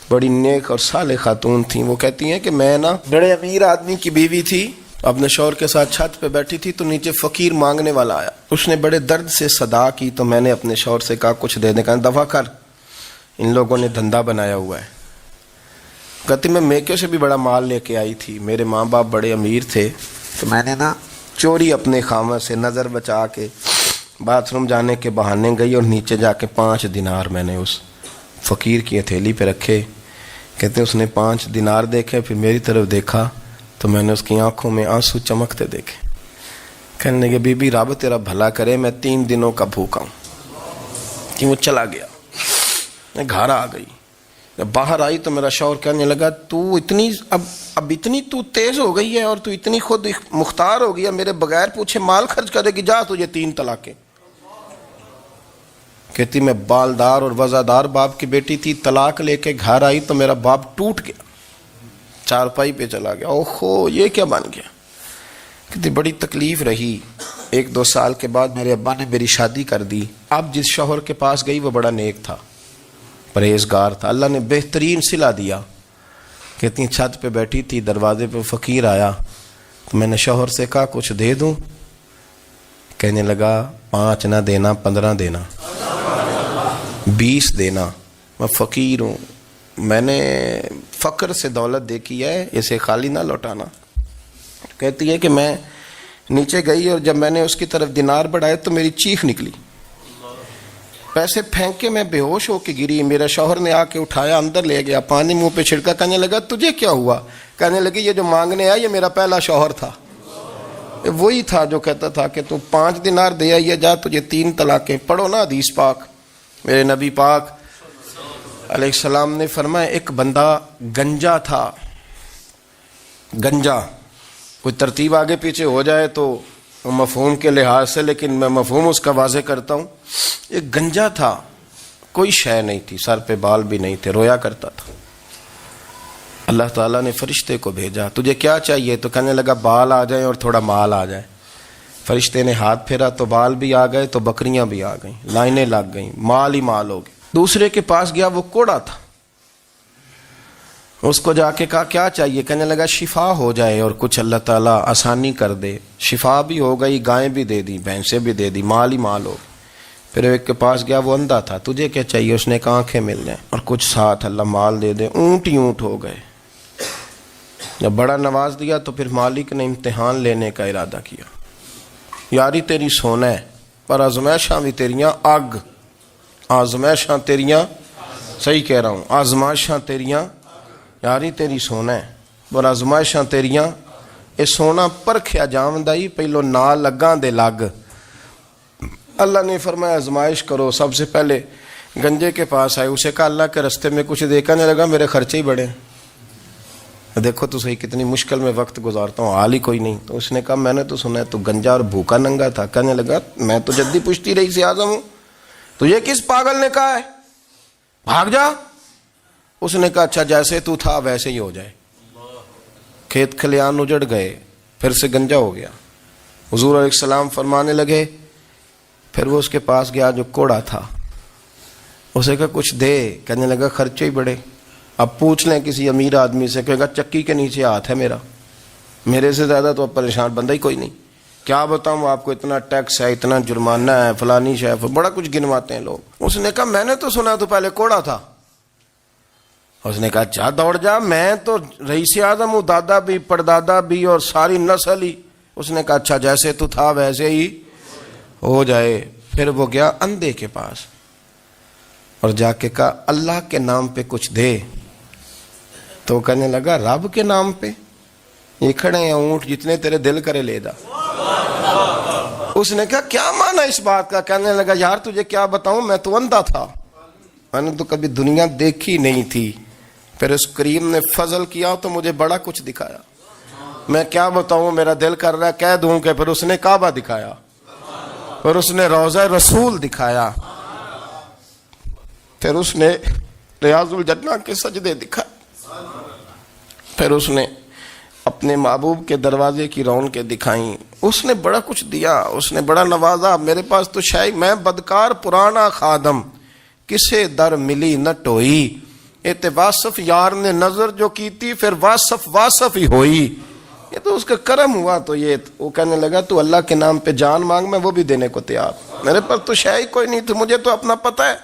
بڑی نیک اور صالح خاتون تھیں. وہ کہتی ہیں کہ میں نا بڑے امیر آدمی کی بیوی تھی, اپنے شوہر کے ساتھ چھت پہ بیٹھی تھی تو نیچے فقیر مانگنے والا آیا. اس نے بڑے درد سے صدا کی تو میں نے اپنے شوہر سے کہا کچھ دے دیں. کہا دفع کر, ان لوگوں نے دھندا بنایا ہوا ہے. کہتی میں میکے سے بھی بڑا مال لے کے آئی تھی, میرے ماں باپ بڑے امیر تھے, تو میں نے نا چوری اپنے خامہ سے نظر بچا کے باتھ روم جانے کے بہانے گئی اور نیچے جا کے 5 دینار میں نے اس فقیر کی ہتھیلی پہ رکھے. کہتے اس نے 5 دینار دیکھے, پھر میری طرف دیکھا تو میں نے اس کی آنکھوں میں آنسو چمکتے دیکھے. کہنے لگے بی بی رب تیرا بھلا کرے, میں 3 دنوں کا بھوکا ہوں. کہ وہ چلا گیا. میں گھر آ گئی, باہر آئی تو میرا شوہر کہنے لگا تو اتنی اب اتنی تو تیز ہو گئی ہے اور تو اتنی خود مختار ہو گئی ہے, میرے بغیر پوچھے مال خرچ کرے گی, جا تجھے 3 طلاقیں. کہتی میں بالدار اور وزادار باپ کی بیٹی تھی, طلاق لے کے گھر آئی تو میرا باپ ٹوٹ گیا, چارپائی پہ چلا گیا. اوہو یہ کیا بن گیا. کہتی بڑی تکلیف رہی. 1-2 سال کے بعد میرے ابا نے میری شادی کر دی. اب جس شوہر کے پاس گئی وہ بڑا نیک تھا, پرہیزگار تھا, اللہ نے بہترین صلہ دیا. کہتی چھت پہ بیٹھی تھی, دروازے پہ فقیر آیا تو میں نے شوہر سے کہا کچھ دے دوں. کہنے لگا 5 نہ دینا, 15 دینا, 20 دینا, میں فقیر ہوں, میں نے فقر سے دولت دیکھی ہے, اسے خالی نہ لوٹانا. کہتی ہے کہ میں نیچے گئی اور جب میں نے اس کی طرف دینار بڑھائے تو میری چیخ نکلی, پیسے پھینک کے میں بے ہوش ہو کے گری. میرا شوہر نے آ کے اٹھایا, اندر لے گیا, پانی منہ پہ چھڑکا. کہنے لگا تجھے کیا ہوا؟ کہنے لگی یہ جو مانگنے آیا یہ میرا پہلا شوہر تھا, وہی تھا جو کہتا تھا کہ تو 5 دینار دے آئیے, جا تجھے 3 طلاقیں. پڑھو نا حدیث پاک. میرے نبی پاک علیہ السلام نے فرمایا ایک بندہ گنجا تھا. گنجا, کوئی ترتیب آگے پیچھے ہو جائے تو مفہوم کے لحاظ سے, لیکن میں مفہوم اس کا واضح کرتا ہوں. ایک گنجا تھا, کوئی شے نہیں تھی, سر پہ بال بھی نہیں تھے, رویا کرتا تھا. اللہ تعالیٰ نے فرشتے کو بھیجا, تجھے کیا چاہیے؟ تو کہنے لگا بال آ جائیں اور تھوڑا مال آ جائے. فرشتے نے ہاتھ پھیرا تو بال بھی آ گئے, تو بکریاں بھی آ گئیں, لائنیں لگ گئیں, مال ہی مال ہو گئے. دوسرے کے پاس گیا, وہ کوڑا تھا, اس کو جا کے کہا کیا چاہیے؟ کہنے لگا شفا ہو جائے اور کچھ اللہ تعالیٰ آسانی کر دے. شفا بھی ہو گئی, گائیں بھی دے دی, بھینسیں بھی دے دی, مال ہی مال ہو. پھر ایک کے پاس گیا, وہ اندھا تھا, تجھے کیا چاہیے؟ اس نے کہا آنکھیں مل جائیں اور کچھ ساتھ اللہ مال دے دے. اونٹ ہی اونٹ ہو گئے. جب بڑا نواز دیا تو پھر مالک نے امتحان لینے کا ارادہ کیا. یاری تیری سونا ہے پر آزمائشاں بھی تیریاں اگ, آزمائشاں تیریاں, صحیح کہہ رہا ہوں, آزمائشاں تیریاں, یاری تیری سونا ہے پر آزمائشاں تیریاں. اے سونا پرکھیا جاوندا ہی پہلو نال لگاں دے لگ. اللہ نے فرمایا آزمائش کرو. سب سے پہلے گنجے کے پاس آئے, اسے کہا اللہ کے رستے میں کچھ دیکھنے لگا, میرے خرچے ہی بڑے, دیکھو تو صحیح کتنی مشکل میں وقت گزارتا ہوں, حال ہی کوئی نہیں. تو اس نے کہا میں نے تو سنا ہے تو گنجا اور بھوکا ننگا تھا. کہنے لگا میں تو جدی پشتی رئیس اعظم ہوں, تو یہ کس پاگل نے کہا ہے بھاگ جا. اس نے کہا اچھا جیسے تو تھا ویسے ہی ہو جائے. کھیت کھلیان اجڑ گئے, پھر سے گنجا ہو گیا. حضور علیہ السلام فرمانے لگے, پھر وہ اس کے پاس گیا جو کوڑا تھا, اسے کہا کچھ دے، کہنے لگا خرچے ہی بڑے، اب پوچھ لیں کسی امیر آدمی سے، کہے گا چکی کے نیچے ہاتھ ہے میرا، میرے سے زیادہ تو اب پریشان بندہ ہی کوئی نہیں، کیا بتاؤں آپ کو، اتنا ٹیکس ہے، اتنا جرمانہ ہے، فلانی شے، بڑا کچھ گنواتے ہیں لوگ۔ اس نے کہا میں نے تو سنا تو پہلے کوڑا تھا۔ اس نے کہا جا دوڑ جا، میں تو رئیس اعظم ہوں، دادا بھی پردادا بھی اور ساری نسل ہی۔ اس نے کہا اچھا جیسے تو تھا ویسے ہی ہو جائے۔ پھر وہ گیا اندھے کے پاس اور جا کے کہا اللہ کے نام پہ کچھ دے، تو وہ کہنے لگا رب کے نام پہ؟ یہ کھڑے ہیں اونٹ، جتنے تیرے دل کرے لے دا۔ اس نے کہا کیا معنی اس بات کا؟ کہنے لگا یار تجھے کیا بتاؤں، میں تو اندھا تھا، میں نے تو کبھی دنیا دیکھی نہیں تھی، پھر اس کریم نے فضل کیا تو مجھے بڑا کچھ دکھایا، میں کیا بتاؤں، میرا دل کر رہا ہے کہہ دوں کہ پھر اس نے کعبہ دکھایا، پھر اس نے روضہ رسول دکھایا، پھر اس نے ریاض الجنہ کے سجدے دکھائے، پھر اس نے اپنے محبوب کے دروازے کی رونقیں دکھائیں، اس نے بڑا کچھ دیا، اس نے بڑا نوازا۔ میرے پاس تو شاید میں بدکار پرانا خادم، کسے در ملی نہ ٹوئی، اے واصف یار نے نظر جو کی تھی، پھر واصف ہی ہوئی، یہ تو اس کا کرم ہوا۔ تو یہ وہ کہنے لگا تو اللہ کے نام پہ جان مانگ، میں وہ بھی دینے کو تیار، میرے پاس تو شے ہی کوئی نہیں تھی، مجھے تو اپنا پتہ ہے،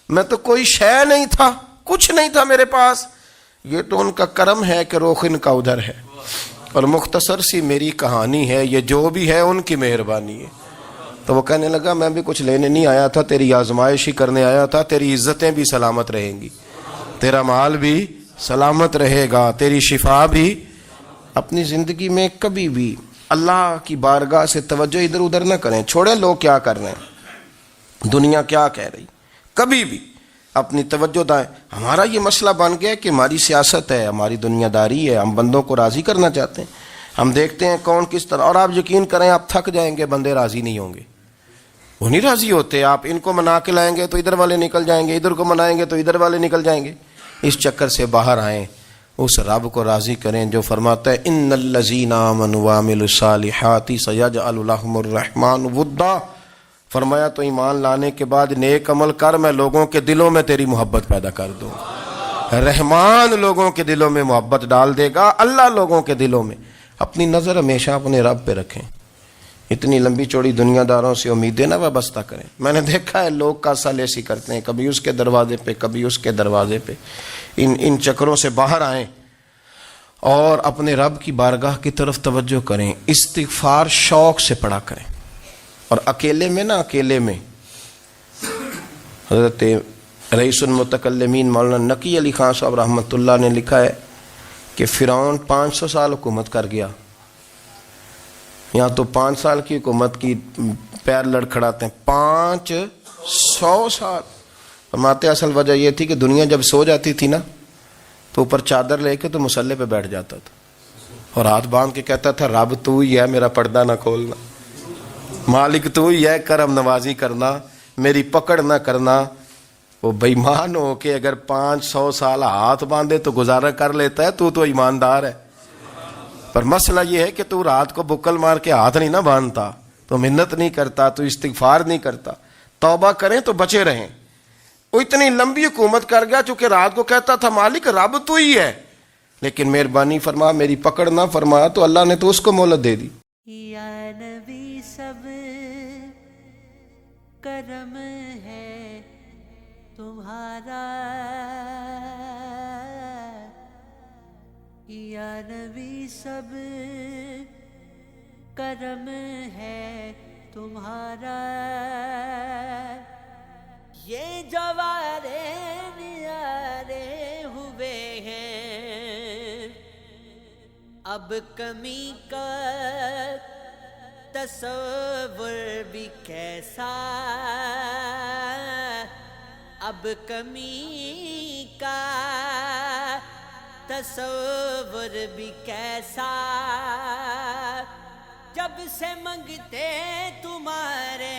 میں تو کوئی شے نہیں تھا، کچھ نہیں تھا میرے پاس، یہ تو ان کا کرم ہے کہ رخ ان کا ادھر ہے، اور مختصر سی میری کہانی ہے، یہ جو بھی ہے ان کی مہربانی ہے۔ تو وہ کہنے لگا میں بھی کچھ لینے نہیں آیا تھا، تیری آزمائش ہی کرنے آیا تھا، تیری عزتیں بھی سلامت رہیں گی، تیرا مال بھی سلامت رہے گا، تیری شفا بھی۔ اپنی زندگی میں کبھی بھی اللہ کی بارگاہ سے توجہ ادھر ادھر نہ کریں، چھوڑیں لوگ کیا کر رہے ہیں، دنیا کیا کہہ رہی، کبھی بھی اپنی توجہ دائیں۔ ہمارا یہ مسئلہ بن گیا کہ ہماری سیاست ہے، ہماری دنیا داری ہے، ہم بندوں کو راضی کرنا چاہتے ہیں، ہم دیکھتے ہیں کون کس طرح، اور آپ یقین کریں آپ تھک جائیں گے، بندے راضی نہیں ہوں گے، وہ نہیں راضی ہوتے، آپ ان کو منا کے لائیں گے تو ادھر والے نکل جائیں گے، ادھر کو منائیں گے تو ادھر والے نکل جائیں گے۔ اس چکر سے باہر آئیں، اس رب کو راضی کریں جو فرماتا ہے ان الذین آمنوا وعملوا الصالحات سیجعل لهم الرحمن ودا۔ فرمایا تو ایمان لانے کے بعد نیک عمل کر، میں لوگوں کے دلوں میں تیری محبت پیدا کر دوں۔ رحمان لوگوں کے دلوں میں محبت ڈال دے گا، اللہ لوگوں کے دلوں میں۔ اپنی نظر ہمیشہ اپنے رب پہ رکھیں، اتنی لمبی چوڑی دنیا داروں سے امیدیں نہ وابستہ کریں۔ میں نے دیکھا ہے لوگ کا سال ایسی کرتے ہیں، کبھی اس کے دروازے پہ کبھی اس کے دروازے پہ، ان چکروں سے باہر آئیں اور اپنے رب کی بارگاہ کی طرف توجہ کریں، استغفار شوق سے پڑھا کریں، اور اکیلے میں نا، اکیلے میں حضرت رئیس المتکلمین مولانا نقی علی خان صاحب رحمۃ اللہ نے لکھا ہے کہ فرعون 500 سال حکومت کر گیا، یہاں تو 5 سال کی حکومت کی پیر لڑکھڑاتے ہیں، 500 سال۔ فرماتے اصل وجہ یہ تھی کہ دنیا جب سو جاتی تھی نا تو اوپر چادر لے کے تو مسلح پہ بیٹھ جاتا تھا اور ہاتھ باندھ کے کہتا تھا رب تو ہی ہے، میرا پردہ نہ کھولنا، مالک تو ہی ہے، کرم نوازی کرنا، میری پکڑ نہ کرنا۔ وہ بے ایمان ہو کے اگر 500 سال ہاتھ باندھے تو گزارا کر لیتا ہے، تو ایماندار ہے، پر مسئلہ یہ ہے کہ تو رات کو بکل مار کے ہاتھ نہیں نہ باندھتا، تو منت نہیں کرتا، تو استغفار نہیں کرتا، توبہ کریں تو بچے رہیں۔ وہ اتنی لمبی حکومت کر گیا چونکہ رات کو کہتا تھا مالک رب تو ہی ہے، لیکن مہربانی فرما، میری پکڑ نہ فرما، تو اللہ نے تو اس کو مہلت دے دی۔ یا نبی سب کرم ہے تمہارا، یا نبی سب کرم ہے تمہارا، یہ جوارے نیارے ہوئے ہیں، اب کمی کا تصور بھی کیسا، اب کمی کا تصور بھی کیسا، جب سے منگتے تمہارے